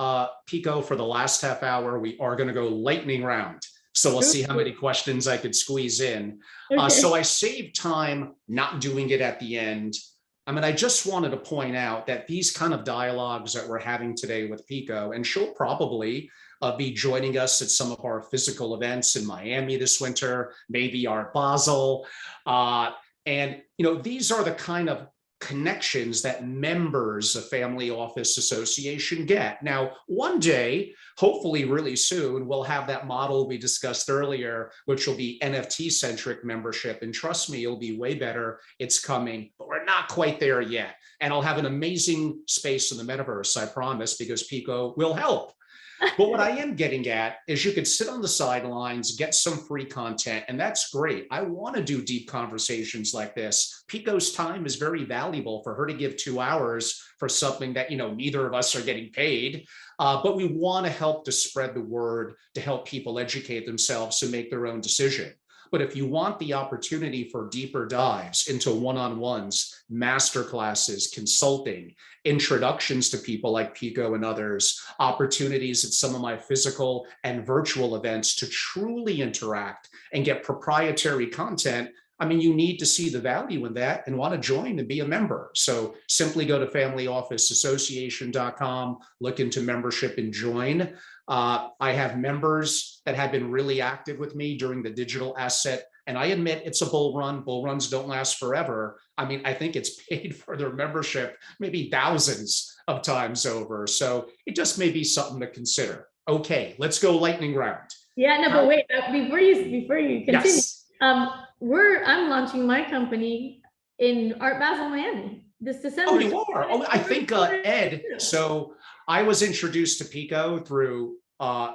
Pico, for the last half hour, we are going to go lightning round. So we'll see how many questions I could squeeze in. Okay. So I saved time not doing it at the end. I mean, I just wanted to point out that these kind of dialogues that we're having today with Pico, and she'll probably be joining us at some of our physical events in Miami this winter, maybe our Basel. And, these are the kind of connections that members of Family Office Association get. Now, one day, hopefully really soon, we'll have that model we discussed earlier, which will be NFT-centric membership. And trust me, it'll be way better. It's coming, but we're not quite there yet. And I'll have an amazing space in the metaverse, I promise, because Pico will help. But what I am getting at is you could sit on the sidelines, get some free content, and that's great. I want to do deep conversations like this. Pico's time is very valuable for her to give 2 hours for something that, neither of us are getting paid. But we want to help to spread the word, to help people educate themselves to make their own decision. But if you want the opportunity for deeper dives into one-on-ones, masterclasses, consulting, introductions to people like Pico and others, opportunities at some of my physical and virtual events to truly interact and get proprietary content, you need to see the value in that and want to join and be a member. So simply go to familyofficeassociation.com, look into membership and join. I have members that have been really active with me during the digital asset. And I admit it's a bull run. Bull runs don't last forever. I think it's paid for their membership maybe thousands of times over. So it just may be something to consider. Okay, let's go lightning round. Yeah, no, but wait, before you continue, yes. I'm launching my company in Art Basel, Miami this December. Oh, you are? Oh, I think Ed. So I was introduced to Pico through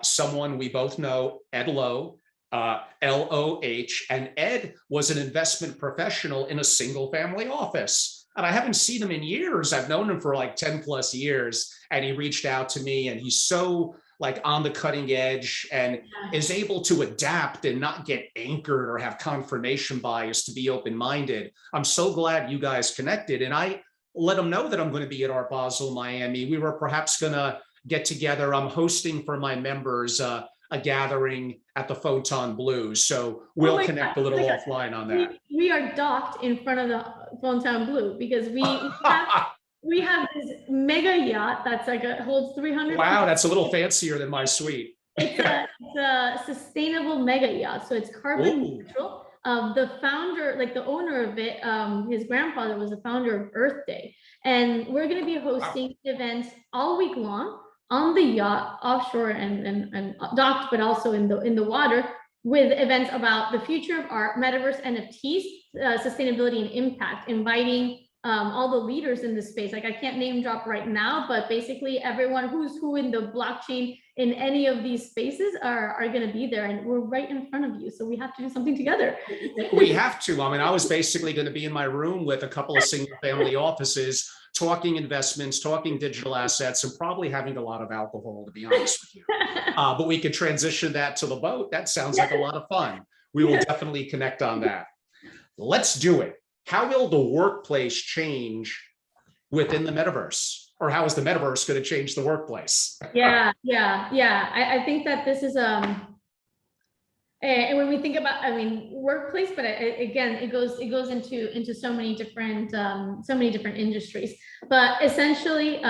someone we both know, Ed Lowe, L-O-H, and Ed was an investment professional in a single family office. And I haven't seen him in years. I've known him for like 10 plus years. And he reached out to me, and he's so on the cutting edge and is able to adapt and not get anchored or have confirmation bias, to be open-minded. I'm so glad you guys connected. And I let them know that I'm going to be at Art Basel, Miami. We were perhaps going to get together. I'm hosting for my members a gathering at the Photon Blue. So we'll connect a little offline on that. We are docked in front of the Photon Blue because we have this mega yacht that's holds 300. Wow, that's a little fancier than my suite. It's a sustainable mega yacht, so it's carbon neutral. The founder, the owner of it, his grandfather was the founder of Earth Day, and we're going to be hosting events all week long on the yacht, offshore and docked, but also in the water, with events about the future of art, metaverse, NFTs, sustainability and impact, inviting all the leaders in this space. I can't name drop right now, but basically everyone who's who in the blockchain in any of these spaces are going to be there, and we're right in front of you. So we have to do something together. We have to. I was basically going to be in my room with a couple of single family offices, talking investments, talking digital assets, and probably having a lot of alcohol, to be honest with you. But we could transition that to the boat. That sounds like a lot of fun. We will definitely connect on that. Let's do it. How will the workplace change within the metaverse? Or how is the metaverse going to change the workplace? Yeah. I think that this is and when we think about, workplace, but again, it goes into so many different industries. But essentially,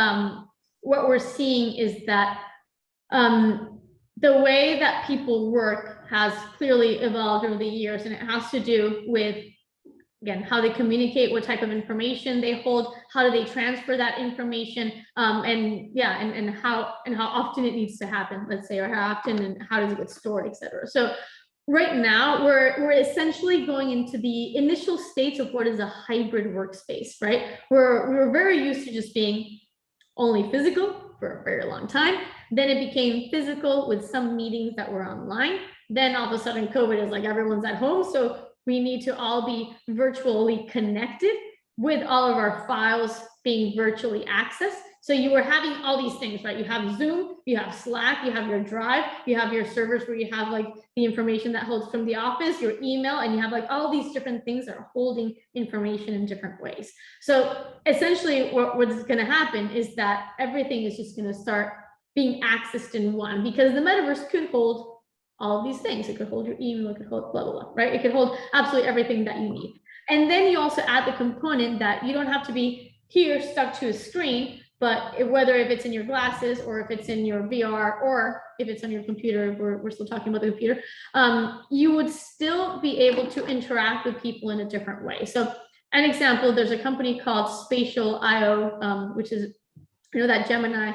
what we're seeing is that the way that people work has clearly evolved over the years, and it has to do with, again, how they communicate, what type of information they hold, how do they transfer that information, and how often it needs to happen, let's say, or how often and how does it get stored, et cetera. So right now we're essentially going into the initial states of what is a hybrid workspace, right? We're very used to just being only physical for a very long time. Then it became physical with some meetings that were online. Then all of a sudden COVID is everyone's at home, so we need to all be virtually connected with all of our files being virtually accessed. So you were having all these things, right? You have Zoom, you have Slack, you have your Drive, you have your servers where you have the information that holds from the office, your email, and you have all these different things that are holding information in different ways. So essentially what's going to happen is that everything is just going to start being accessed in one, because the metaverse could hold all of these things. It could hold your email, it could hold blah, blah, blah, right? It could hold absolutely everything that you need. And then you also add the component that you don't have to be here stuck to a screen, but whether if it's in your glasses or if it's in your VR or if it's on your computer, we're still talking about the computer, you would still be able to interact with people in a different way. So an example, there's a company called Spatial.io, which is, that Gemini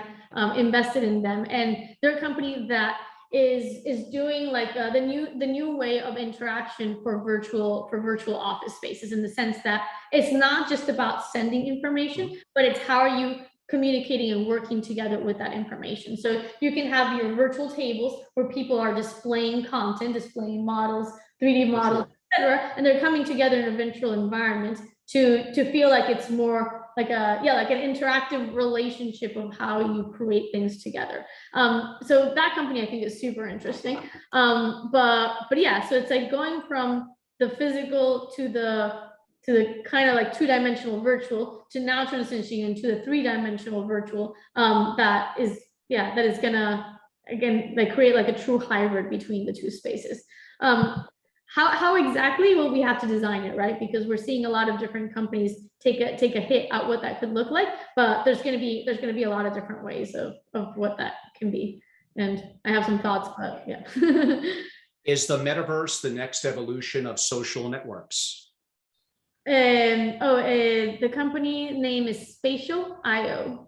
invested in them, and they're a company that is doing like the new way of interaction for virtual office spaces, in the sense that it's not just about sending information, but it's how are you communicating and working together with that information. So you can have your virtual tables where people are displaying content, displaying models, 3D models, etc., and they're coming together in a virtual environment to feel like it's more like like an interactive relationship of how you create things together. So that company I think is super interesting. But yeah, so it's like going from the physical to the kind of like two-dimensional virtual to now transitioning into the three-dimensional virtual, that is gonna, again, like create like a true hybrid between the two spaces. How exactly? Well, we have to design it, right? Because we're seeing a lot of different companies take a hit at what that could look like, but there's going to be a lot of different ways of what that can be. And I have some thoughts, but yeah. Is the metaverse the next evolution of social networks? The company name is Spatial.io.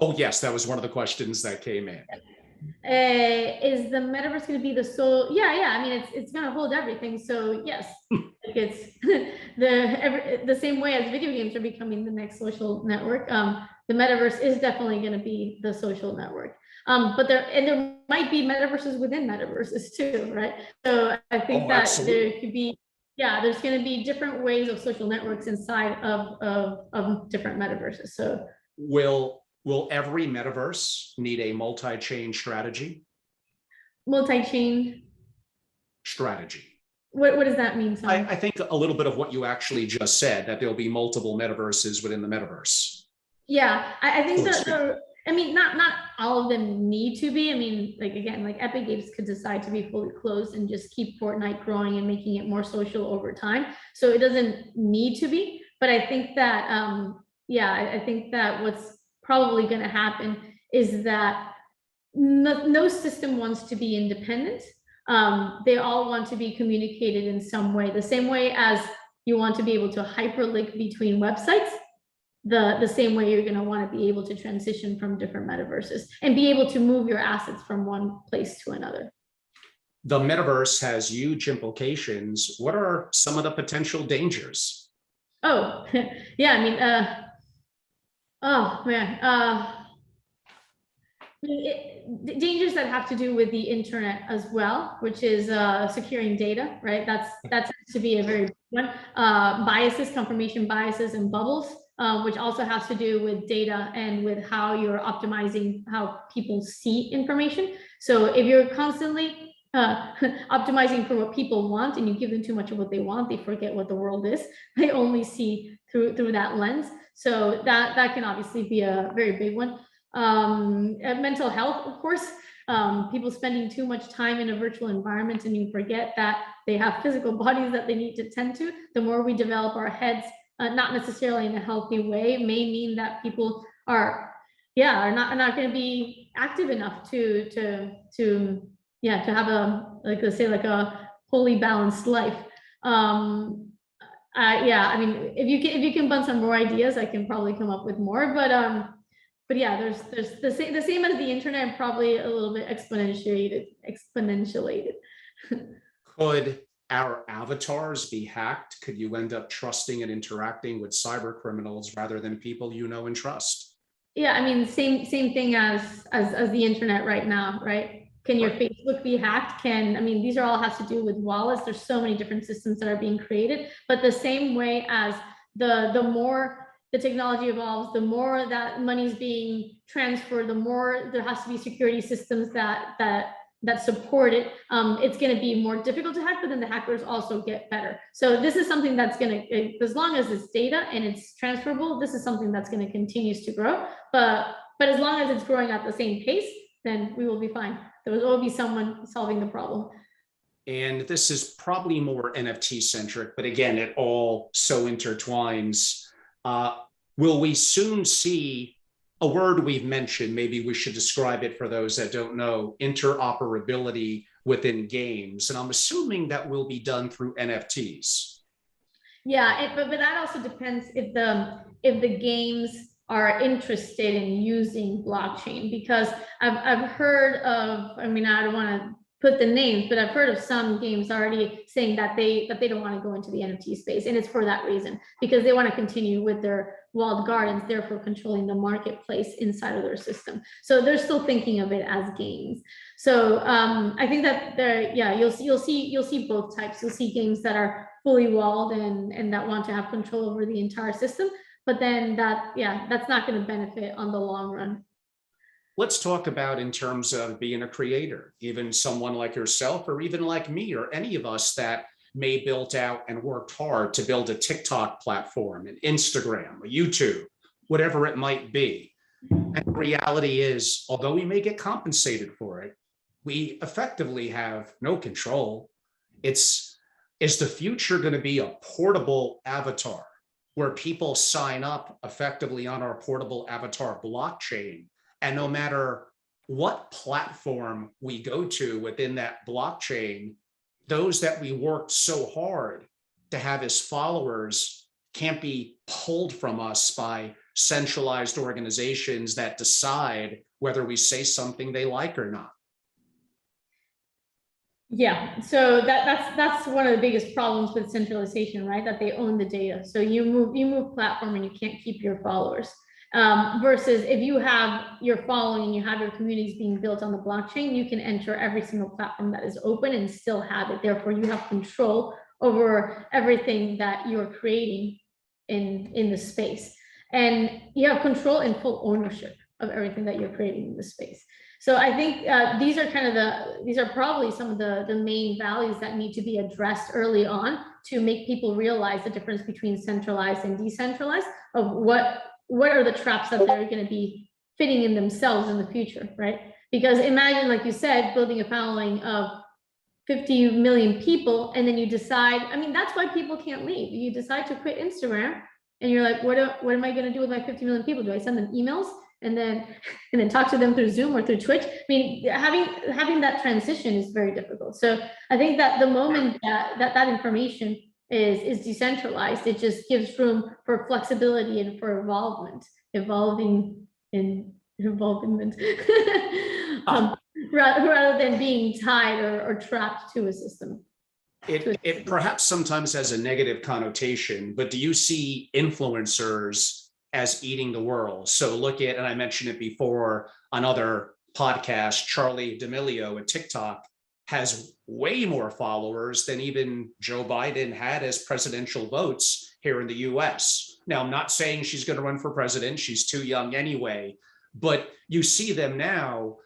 Oh, yes, that was one of the questions that came in. Is the metaverse going to be the soul? Yeah. I mean, it's going to hold everything. So yes, like it's the same way as video games are becoming the next social network. The metaverse is definitely going to be the social network. But there might be metaverses within metaverses too, right? So I think that absolutely. There could be, there's going to be different ways of social networks inside of different metaverses. So Will every metaverse need a multi-chain strategy? Multi-chain strategy. What does that mean? I think a little bit of what you actually just said, that there'll be multiple metaverses within the metaverse. Yeah, I think that I mean, not all of them need to be. I mean, like again, like Epic Games could decide to be fully closed and just keep Fortnite growing and making it more social over time. So it doesn't need to be. But I think that I think that what's probably going to happen is that no system wants to be independent. They all want to be communicated in some way, the same way as you want to be able to hyperlink between websites. The same way you're going to want to be able to transition from different metaverses and be able to move your assets from one place to another. The metaverse has huge implications. What are some of the potential dangers? Oh, yeah, I mean, oh man, dangers that have to do with the internet as well, which is securing data, right? That tends to be a very big one. Biases, confirmation biases, and bubbles, which also has to do with data and with how you're optimizing how people see information. So if you're constantly optimizing for what people want and you give them too much of what they want, they forget what the world is. They only see through that lens. So that can obviously be a very big one. Mental health, of course, people spending too much time in a virtual environment and you forget that they have physical bodies that they need to tend to. The more we develop our heads, not necessarily in a healthy way, may mean that people are not going to be active enough to have a, like, let's say, like a wholly balanced life. I mean, if you can bund some more ideas, I can probably come up with more, but yeah, there's the same as the internet, and probably a little bit exponentiated. Could our avatars be hacked? Could you end up trusting and interacting with cyber criminals rather than people you know and trust? Yeah, I mean, same thing as the internet right now, right? Can your Facebook be hacked? I mean, these are all has to do with wallets. There's so many different systems that are being created, but the same way as the more the technology evolves, the more that money is being transferred, the more there has to be security systems that support it. It's going to be more difficult to hack, but then the hackers also get better. So this is something that's going to, as long as it's data and it's transferable, this is something that's going to continue to grow. But as long as it's growing at the same pace, then we will be fine. There will always be someone solving the problem. And this is probably more NFT centric, but again, it all so intertwines. Will we soon see a word we've mentioned? Maybe we should describe it for those that don't know: interoperability within games. And I'm assuming that will be done through NFTs. but that also depends if the games are interested in using blockchain, because I've heard of, I mean, I don't want to put the names, but I've heard of some games already saying that they don't want to go into the NFT space, and it's for that reason, because they want to continue with their walled gardens, therefore controlling the marketplace inside of their system. So they're still thinking of it as games. So I think that you'll see both types. You'll see games that are fully walled and that want to have control over the entire system, but then that's not going to benefit on the long run. Let's talk about in terms of being a creator, even someone like yourself, or even like me, or any of us that may built out and worked hard to build a TikTok platform, an Instagram, a YouTube, whatever it might be. And the reality is, although we may get compensated for it, we effectively have no control. Is the future going to be a portable avatar where people sign up effectively on our portable avatar blockchain? And no matter what platform we go to within that blockchain, those that we worked so hard to have as followers can't be pulled from us by centralized organizations that decide whether we say something they like or not. Yeah, so that's one of the biggest problems with centralization, right? That they own the data. So you move platform and you can't keep your followers. Versus if you have your following and you have your communities being built on the blockchain, you can enter every single platform that is open and still have it. Therefore, you have control over everything that you're creating in the space, and you have control and full ownership of everything that you're creating in the space. So I think these are probably some of the main values that need to be addressed early on to make people realize the difference between centralized and decentralized, of what are the traps that they're going to be fitting in themselves in the future, right? Because imagine, like you said, building a following of 50 million people, and then you decide, I mean, that's why people can't leave. You decide to quit Instagram, and you're like, what am I going to do with my 50 million people? Do I send them emails and then talk to them through Zoom or through Twitch? I mean, having that transition is very difficult. So I think that the moment that information is decentralized, it just gives room for flexibility and for evolving rather than being tied or trapped to a system. It perhaps sometimes has a negative connotation, but do you see influencers as eating the world? So look at, and I mentioned it before on other podcasts, Charlie D'Amelio at TikTok has way more followers than even Joe Biden had as presidential votes here in the US. Now, I'm not saying she's going to run for president. She's too young anyway, but you see them now,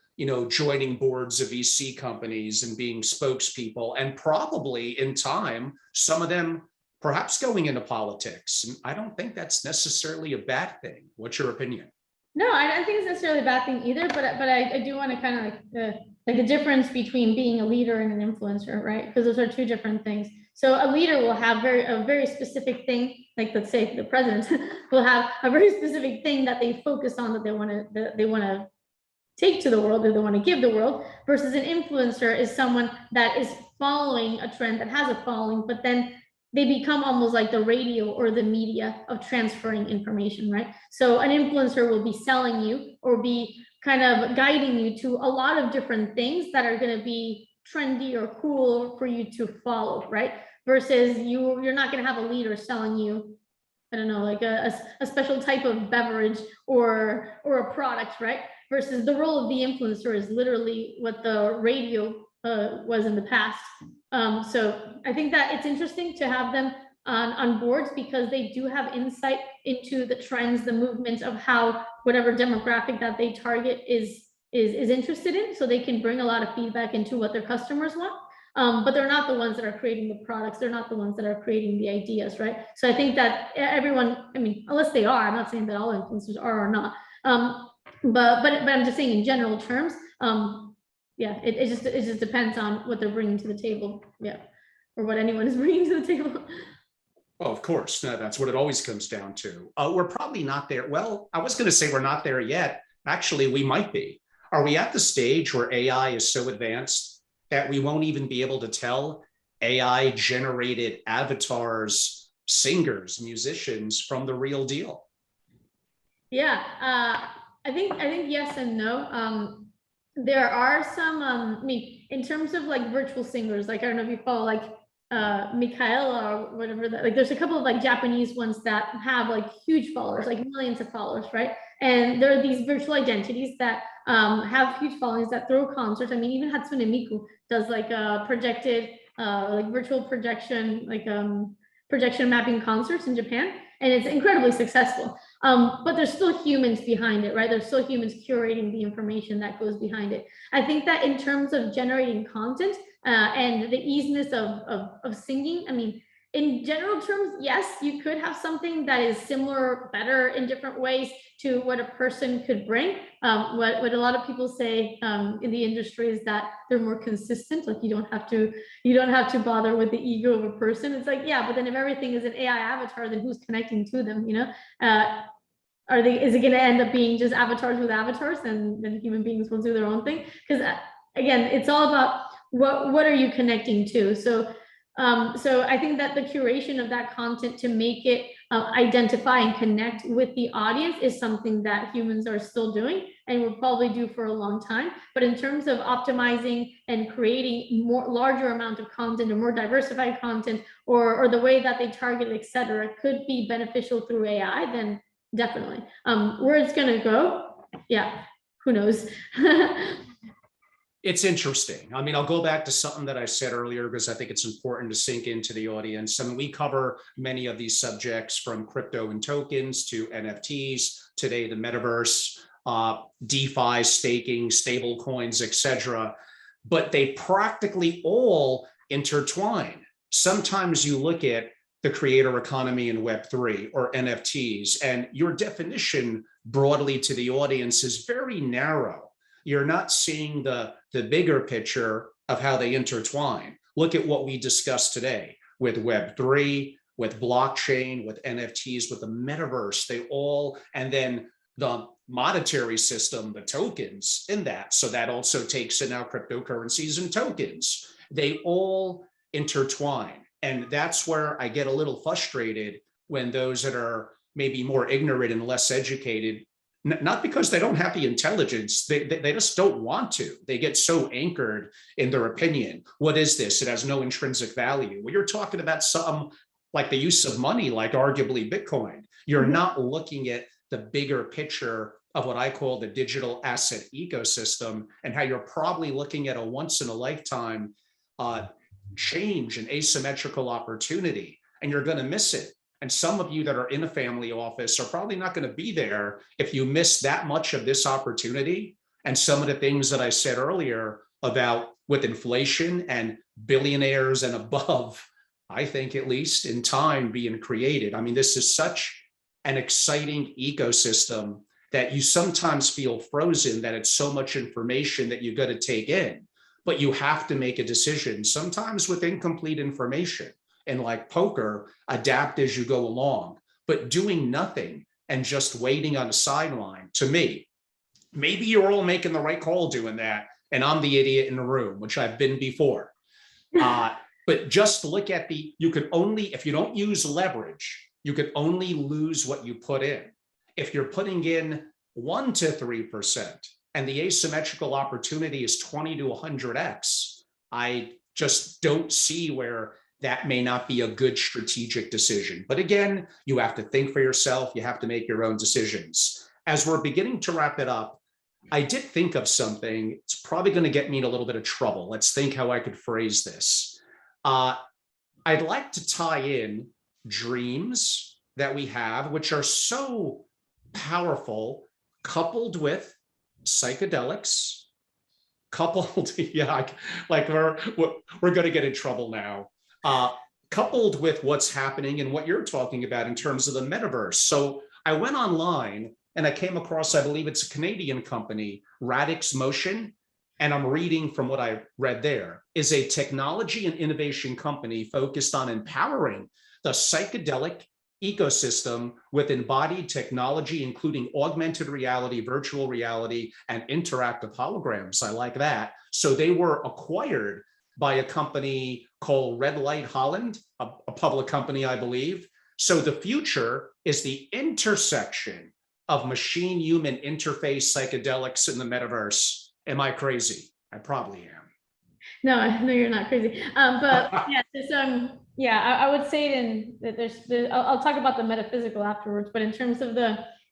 joining boards of VC companies and being spokespeople, and probably in time, some of them perhaps going into politics. And I don't think that's necessarily a bad thing. What's your opinion? No, I don't think it's necessarily a bad thing either, but I do want to kind of like the difference between being a leader and an influencer, right? Because those are two different things. So a leader will have a very specific thing, like let's say the president will have a very specific thing that they focus on, that they want to take to the world, or they want to give the world, versus an influencer is someone that is following a trend, that has a following, but then they become almost like the radio or the media of transferring information, right? So an influencer will be selling you or be kind of guiding you to a lot of different things that are going to be trendy or cool for you to follow, right? Versus you're not going to have a leader selling you, I don't know, like a special type of beverage or a product, right? Versus the role of the influencer is literally what the radio was in the past. So I think that it's interesting to have them on boards, because they do have insight into the trends, the movements of how whatever demographic that they target is interested in, so they can bring a lot of feedback into what their customers want. But they're not the ones that are creating the products. They're not the ones that are creating the ideas, right? So I think that everyone, I mean, unless they are, I'm not saying that all influencers are or not, but I'm just saying in general terms, yeah, it just depends on what they're bringing to the table, yeah, or what anyone is bringing to the table. Oh, of course, no, that's what it always comes down to. We're probably not there. Well, I was going to say we're not there yet. Actually, we might be. Are we at the stage where AI is so advanced that we won't even be able to tell AI-generated avatars singers, musicians from the real deal? Yeah, I think yes and no. There are some, I mean, in terms of like virtual singers, like I don't know if you follow like Michaela or whatever that, like there's a couple of like Japanese ones that have like huge followers, like millions of followers, right? And there are these virtual identities that have huge followings that throw concerts. I mean, even Hatsune Miku does like a projected like virtual projection, like projection mapping concerts in Japan, and it's incredibly successful. But there's still humans behind it, right? There's still humans curating the information that goes behind it. I think that in terms of generating content and the easiness of singing, I mean, in general terms, yes, you could have something that is similar, better in different ways to what a person could bring. What a lot of people say in the industry is that they're more consistent. Like you don't have to bother with the ego of a person. It's like, yeah, but then if everything is an AI avatar, then who's connecting to them? You know, is it going to end up being just avatars with avatars, and then human beings will do their own thing? Because again, it's all about what are you connecting to. So I think that the curation of that content to make it identify and connect with the audience is something that humans are still doing and will probably do for a long time. But in terms of optimizing and creating larger amount of content or more diversified content, or the way that they target, et cetera, could be beneficial through AI, then definitely. Where it's going to go, yeah, who knows? It's interesting. I mean, I'll go back to something that I said earlier because I think it's important to sink into the audience. I mean, we cover many of these subjects, from crypto and tokens to NFTs, today the metaverse, DeFi, staking, stable coins, etc. But they practically all intertwine. Sometimes you look at the creator economy in Web3 or NFTs, and your definition broadly to the audience is very narrow. You're not seeing the bigger picture of how they intertwine. Look at what we discussed today with Web3, with blockchain, with NFTs, with the metaverse. They all, and then the monetary system, the tokens in that. So that also takes in now cryptocurrencies and tokens. They all intertwine. And that's where I get a little frustrated when those that are maybe more ignorant and less educated, not because they don't have the intelligence, they just don't want to. They get so anchored in their opinion. What is this? It has no intrinsic value. Well, you're talking about something like the use of money, like arguably Bitcoin. You're not looking at the bigger picture of what I call the digital asset ecosystem, and how you're probably looking at a once in a lifetime change and asymmetrical opportunity, and you're going to miss it. And some of you that are in a family office are probably not going to be there if you miss that much of this opportunity. And some of the things that I said earlier about with inflation and billionaires and above, I think at least in time being created. I mean, this is such an exciting ecosystem that you sometimes feel frozen, that it's so much information that you've got to take in, but you have to make a decision, sometimes with incomplete information. And like poker, adapt as you go along. But doing nothing and just waiting on a sideline, to me, maybe you're all making the right call doing that, and I'm the idiot in the room, which I've been before. But just look at you can only, if you don't use leverage, you can only lose what you put in. If you're putting in 1 to 3% and the asymmetrical opportunity is 20 to 100x, I just don't see where that may not be a good strategic decision. But again, you have to think for yourself. You have to make your own decisions. As we're beginning to wrap it up, I did think of something. It's probably going to get me in a little bit of trouble. Let's think how I could phrase this. I'd like to tie in dreams that we have, which are so powerful, coupled with psychedelics, coupled, yeah, like we're going to get in trouble now. Coupled with what's happening and what you're talking about in terms of the metaverse. So I went online and I came across, I believe it's a Canadian company, Radix Motion, and I'm reading from what I read there, is a technology and innovation company focused on empowering the psychedelic ecosystem with embodied technology, including augmented reality, virtual reality, and interactive holograms. I like that. So they were acquired by a company called Red Light Holland, a public company, I believe. So the future is the intersection of machine-human interface psychedelics in the metaverse. Am I crazy? I probably am. No, you're not crazy. But yeah, yeah, I would say that I'll talk about the metaphysical afterwards, but in terms of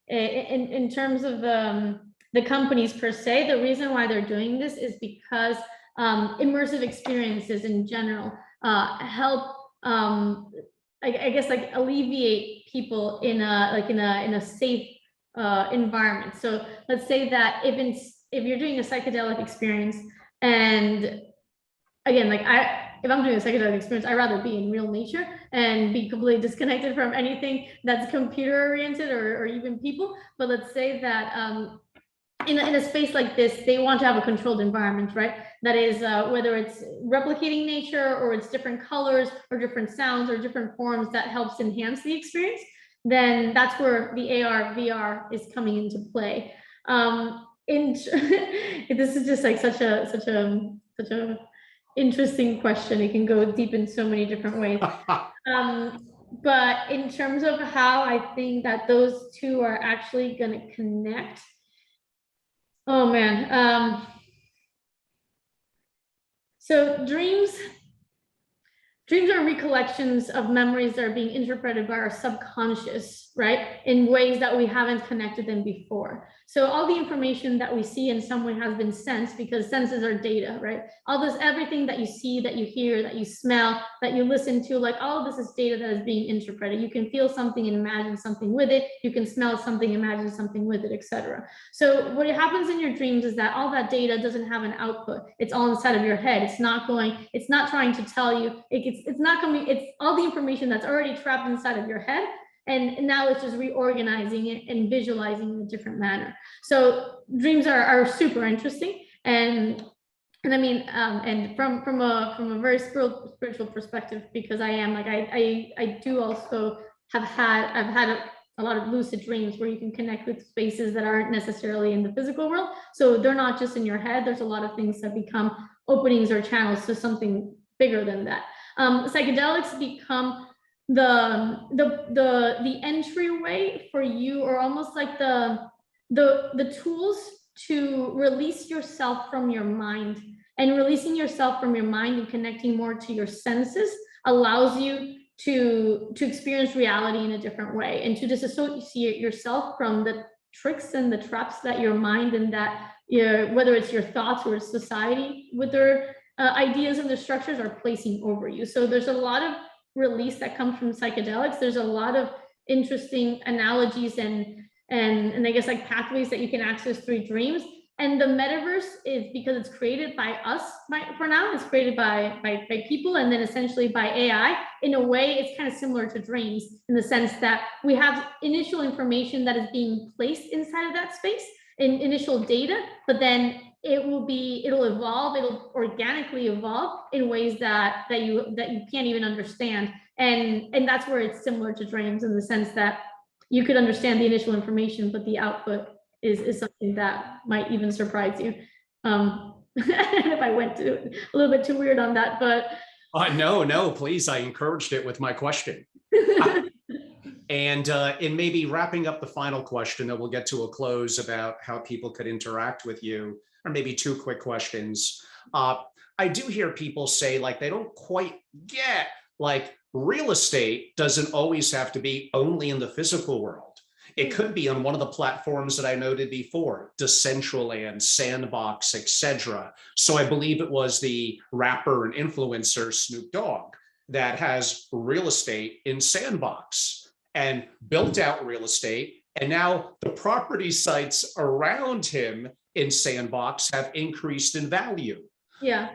in terms of the companies per se, the reason why they're doing this is because immersive experiences in general help I guess like alleviate people in a safe environment. So let's say that if you're doing a psychedelic experience, and again, like if I'm doing a psychedelic experience, I'd rather be in real nature and be completely disconnected from anything that's computer oriented or even people. But let's say that in a space like this, they want to have a controlled environment, right? That is, whether it's replicating nature or it's different colors or different sounds or different forms that helps enhance the experience, then that's where the AR, VR is coming into play. This is just like such a interesting question. It can go deep in so many different ways. But in terms of how I think that those two are actually going to connect, oh man. So dreams are recollections of memories that are being interpreted by our subconscious, right? In ways that we haven't connected them before. So all the information that we see in some way has been sensed, because senses are data, right? Everything that you see, that you hear, that you smell, that you listen to, like all of this is data that is being interpreted. You can feel something and imagine something with it. You can smell something, imagine something with it, etc. So what happens in your dreams is that all that data doesn't have an output. It's all inside of your head. It's not trying to tell you, it's not coming, it's all the information that's already trapped inside of your head. And now it's just reorganizing it and visualizing in a different manner. So dreams are super interesting. And I mean, and from a very spiritual perspective, because I am like, I do also I've had a lot of lucid dreams where you can connect with spaces that aren't necessarily in the physical world. So they're not just in your head. There's a lot of things that become openings or channels to something bigger than that. Psychedelics become the entryway for you, or almost like the tools to release yourself from your mind. And releasing yourself from your mind and connecting more to your senses allows you to experience reality in a different way, and to disassociate yourself from the tricks and the traps that your mind and that whether it's your thoughts or society with their ideas and the structures are placing over you. So there's a lot of release that comes from psychedelics. There's a lot of interesting analogies and I guess like pathways that you can access through dreams. And the metaverse is, because it's created by us for now, it's created by people, and then essentially by AI. In a way, it's kind of similar to dreams in the sense that we have initial information that is being placed inside of that space, in initial data, but then it'll evolve, it'll organically evolve in ways that you can't even understand. And that's where it's similar to dreams, in the sense that you could understand the initial information, but the output is something that might even surprise you. If I went to a little bit too weird on that, but no, please. I encouraged it with my question. And in maybe wrapping up the final question, that we'll get to a close about how people could interact with you, or maybe two quick questions. I do hear people say, like, they don't quite get, like, real estate doesn't always have to be only in the physical world. It could be on one of the platforms that I noted before, Decentraland, Sandbox, etc. So I believe it was the rapper and influencer Snoop Dogg that has real estate in Sandbox and built out real estate. And now the property sites around him in Sandbox have increased in value. yeah.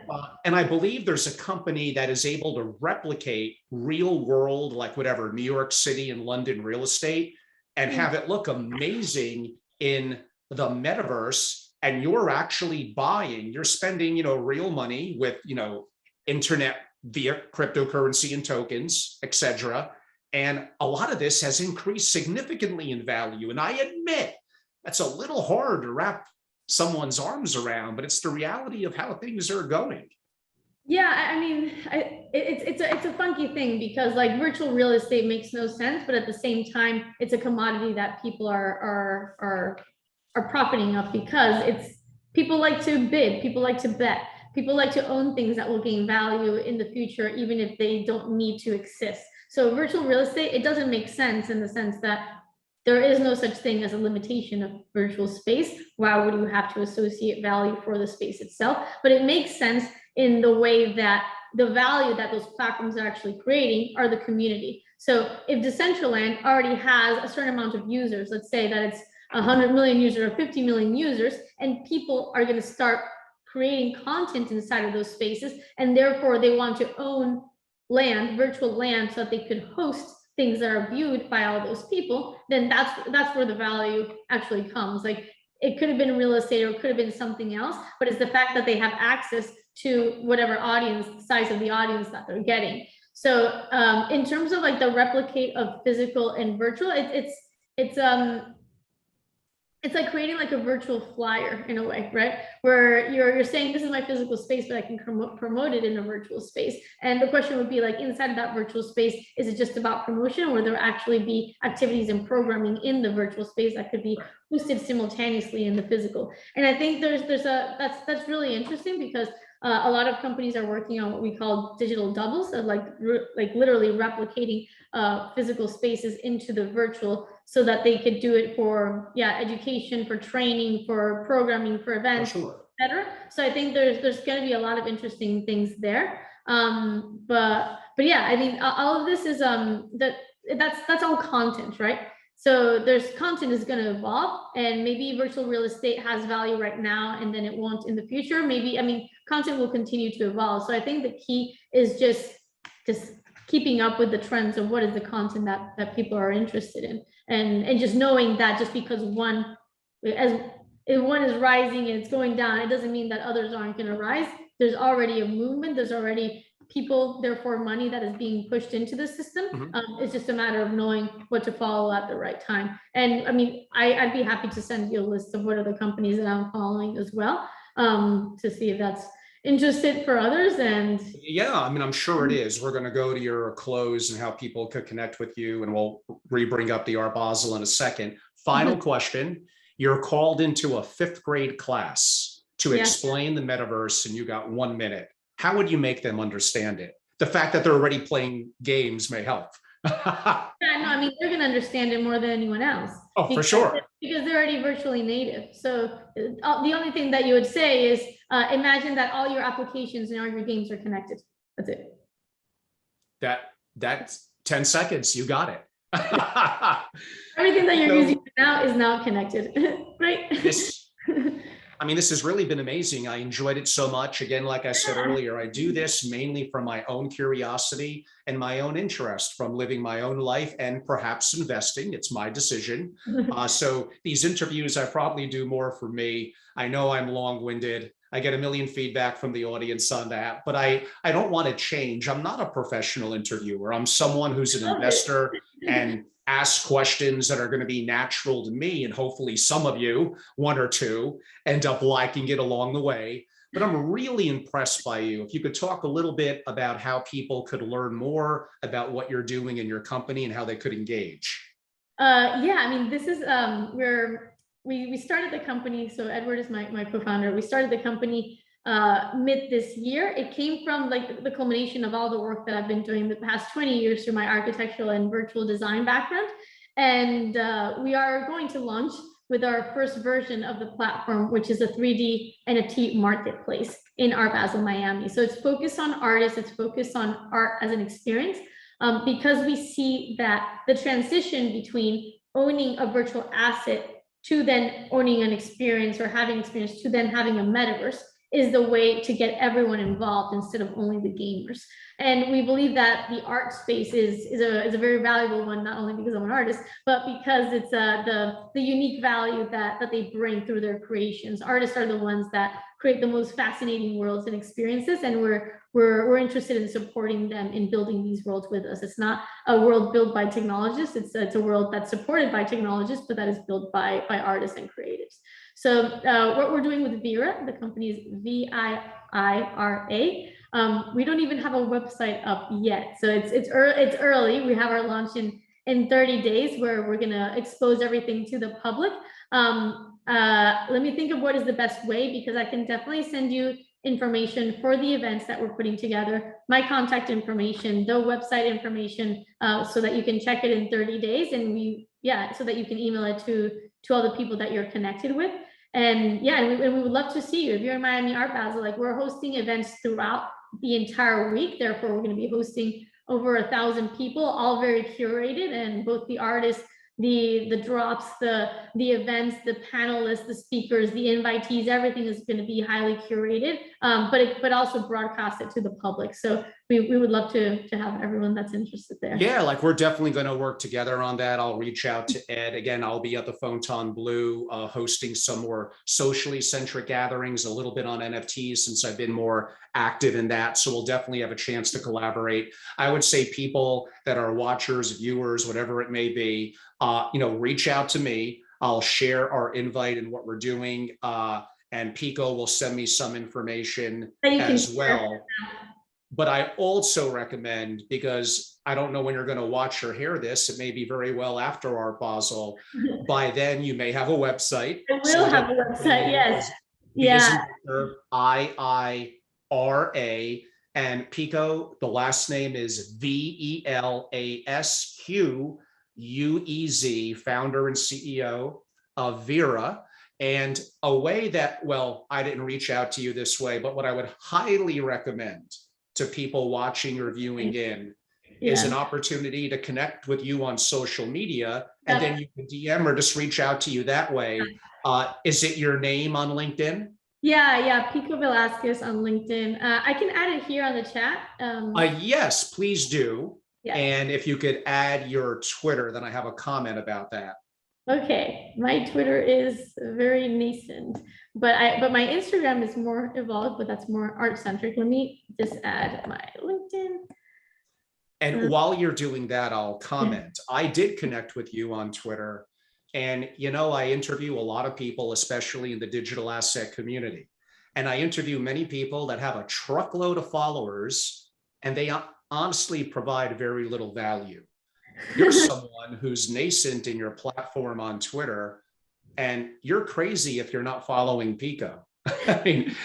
And I believe there's a company that is able to replicate real world, like whatever, New York City and London real estate, and have it look amazing in the metaverse. And you're actually buying, you're spending, real money with, internet via cryptocurrency and tokens, etc. And a lot of this has increased significantly in value. And I admit that's a little hard to wrap someone's arms around, but it's the reality of how things are going. Yeah, I mean, it's a funky thing because like virtual real estate makes no sense, but at the same time, it's a commodity that people are profiting off because it's people like to bid, people like to bet, people like to own things that will gain value in the future, even if they don't need to exist. So virtual real estate, it doesn't make sense in the sense that there is no such thing as a limitation of virtual space. Why would you have to associate value for the space itself? But it makes sense in the way that the value that those platforms are actually creating are the community. So if Decentraland already has a certain amount of users, let's say that it's 100 million users or 50 million users, and people are going to start creating content inside of those spaces, and therefore they want to own land, virtual land, so that they could host things that are viewed by all those people, then that's where the value actually comes. Like it could have been real estate or it could have been something else, but it's the fact that they have access to whatever audience, size of the audience that they're getting. So in terms of like the replicate of physical and virtual, it's like creating like a virtual flyer in a way, right? Where you're saying this is my physical space, but I can promote it in a virtual space. And the question would be like inside of that virtual space, is it just about promotion, or there actually be activities and programming in the virtual space that could be hosted simultaneously in the physical? And I think that's really interesting because a lot of companies are working on what we call digital doubles, of like literally replicating physical spaces into the virtual, so that they could do it for education, for training, for programming, for events, etc. So I think there's going to be a lot of interesting things there. But yeah, I mean, all of this is that's all content, right? So there's content is going to evolve, and maybe virtual real estate has value right now, and then it won't in the future. Maybe, I mean, content will continue to evolve. So I think the key is just keeping up with the trends of what is the content that people are interested in, and just knowing that just because one is rising and it's going down, it doesn't mean that others aren't going to rise. There's already a movement. There's already people, therefore money, that is being pushed into the system. It's just a matter of knowing what to follow at the right time. And I mean, I'd be happy to send you a list of what are the companies that I'm following as well, to see if that's interested for others. And yeah, I mean, I'm sure it is. We're going to go to your close and how people could connect with you, and we'll bring up the Art Basel in a second. Final question. You're called into a 5th grade class to explain the metaverse, and you got 1 minute. How would you make them understand it? The fact that they're already playing games may help. Yeah, no, I mean, they're going to understand it more than anyone else. Oh, for sure. Because they're already virtually native. So the only thing that you would say is imagine that all your applications and all your games are connected. That's it. That's 10 seconds. You got it. Everything that you're using now is now connected, right? I mean, this has really been amazing. I enjoyed it so much. Again, like I said earlier, I do this mainly from my own curiosity and my own interest, from living my own life and perhaps investing. It's my decision. So these interviews, I probably do more for me. I know I'm long-winded. I get a million feedback from the audience on that, but I don't want to change. I'm not a professional interviewer. I'm someone who's an investor and ask questions that are going to be natural to me, and hopefully some of you, 1 or 2, end up liking it along the way. But I'm really impressed by you. If you could talk a little bit about how people could learn more about what you're doing in your company and how they could engage. Yeah, I mean, this is where we started the company. So Edward is my co-founder. We started the company mid this year. It came from like the culmination of all the work that I've been doing the past 20 years through my architectural and virtual design background. And we are going to launch with our first version of the platform, which is a 3D NFT marketplace in Art Basel, Miami. So it's focused on artists, it's focused on art as an experience, because we see that the transition between owning a virtual asset to then owning an experience, or having experience to then having a metaverse, is the way to get everyone involved instead of only the gamers. And we believe that the art space is a very valuable one, not only because I'm an artist, but because it's the unique value that they bring through their creations. Artists are the ones that create the most fascinating worlds and experiences, and we're interested in supporting them in building these worlds with us. It's not a world built by technologists, it's a world that's supported by technologists, but that is built by artists and creatives. So what we're doing with Viira, the company is Viira. We don't even have a website up yet. So it's early. We have our launch in 30 days where we're going to expose everything to the public. Let me think of what is the best way, because I can definitely send you information for the events that we're putting together, my contact information, the website information, so that you can check it in 30 days, and so that you can email it to all the people that you're connected with. And we would love to see you. If you're in Miami Art Basel, like, we're hosting events throughout the entire week. Therefore, we're going to be hosting over 1,000 people, all very curated, and both the artists, the drops, the events, the panelists, the speakers, the invitees, everything is going to be highly curated, but also broadcasted to the public. So we would love to have everyone that's interested there. Yeah, like, we're definitely going to work together on that. I'll reach out to Ed. Again, I'll be at the Fontainebleau hosting some more socially centric gatherings, a little bit on NFTs, since I've been more active in that. So we'll definitely have a chance to collaborate. I would say people that are watchers, viewers, whatever it may be, reach out to me. I'll share our invite and what we're doing. And Pico will send me some information as well. But I also recommend, because I don't know when you're going to watch or hear this, it may be very well after our Basel. By then, you may have a website. I will have a website, yes. Yeah. Viira, and Pico, the last name is Velasquez, founder and CEO of Viira. And a way that, well, I didn't reach out to you this way, but what I would highly recommend to people watching or viewing in is an opportunity to connect with you on social media, and then you can DM or just reach out to you that way. Is it your name on LinkedIn? Yeah, Pico Velasquez on LinkedIn. I can add it here on the chat. Yes, please do. Yeah. And if you could add your Twitter, then I have a comment about that. Okay, my Twitter is very nascent, but my Instagram is more evolved, but that's more art centric. Let me just add my LinkedIn. And while you're doing that, I'll comment. I did connect with you on Twitter, and I interview a lot of people, especially in the digital asset community. And I interview many people that have a truckload of followers, and they honestly provide very little value. You're someone who's nascent in your platform on Twitter, and you're crazy if you're not following Pico. I mean,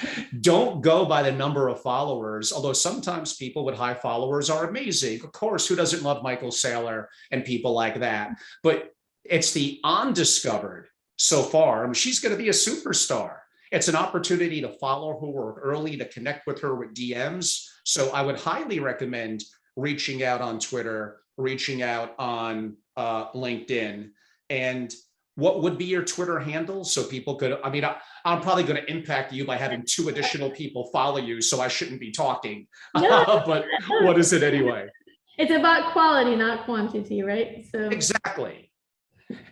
don't go by the number of followers, although sometimes people with high followers are amazing. Of course, who doesn't love Michael Saylor and people like that? But it's the undiscovered so far. I mean, she's going to be a superstar. It's an opportunity to follow her early, to connect with her with DMs. So I would highly recommend reaching out on Twitter, reaching out on LinkedIn. And what would be your Twitter handle so people could, I'm probably going to impact you by having 2 additional people follow you, so I shouldn't be talking. No. But what is it anyway? It's about quality, not quantity, right? So exactly.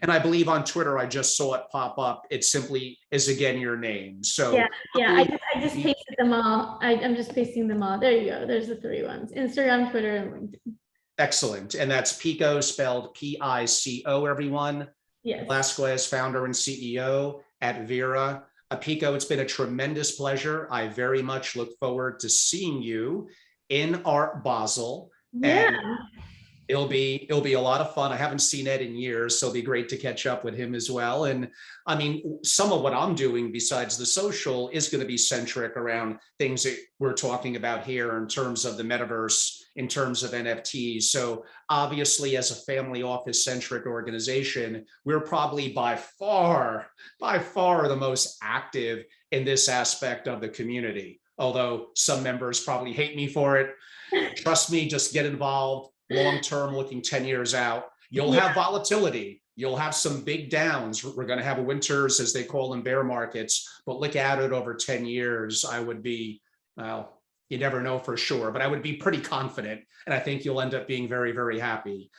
And I believe on Twitter, I just saw it pop up. It simply is, again, your name. So yeah. I just pasted them all. I'm just pasting them all. There you go. There's the 3 ones: Instagram, Twitter, and LinkedIn. Excellent. And that's Pico, spelled Pico, everyone. Yes. Velasquez, founder and CEO at Viira. Pico, it's been a tremendous pleasure. I very much look forward to seeing you in Art Basel. Yeah. And it'll be a lot of fun. I haven't seen Ed in years, so it'll be great to catch up with him as well. And some of what I'm doing besides the social is going to be centric around things that we're talking about here in terms of the metaverse, in terms of NFTs. So obviously, as a family office centric organization, we're probably by far the most active in this aspect of the community. Although some members probably hate me for it. Trust me, just get involved. Long-term, looking 10 years out, you'll have volatility. You'll have some big downs. We're going to have winters, as they call them, bear markets, but look at it over 10 years. I would be, well, you never know for sure, but I would be pretty confident. And I think you'll end up being very, very happy.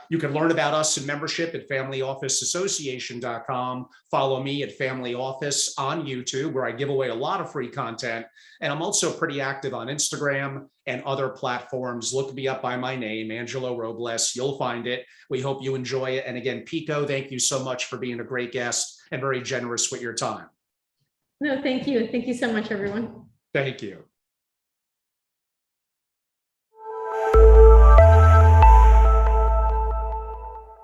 You can learn about us in membership at familyofficeassociation.com. Follow me at Family Office on YouTube, where I give away a lot of free content. And I'm also pretty active on Instagram and other platforms. Look me up by my name, Angelo Robles. You'll find it. We hope you enjoy it. And again, Pico, thank you so much for being a great guest and very generous with your time. No, thank you. Thank you so much, everyone. Thank you.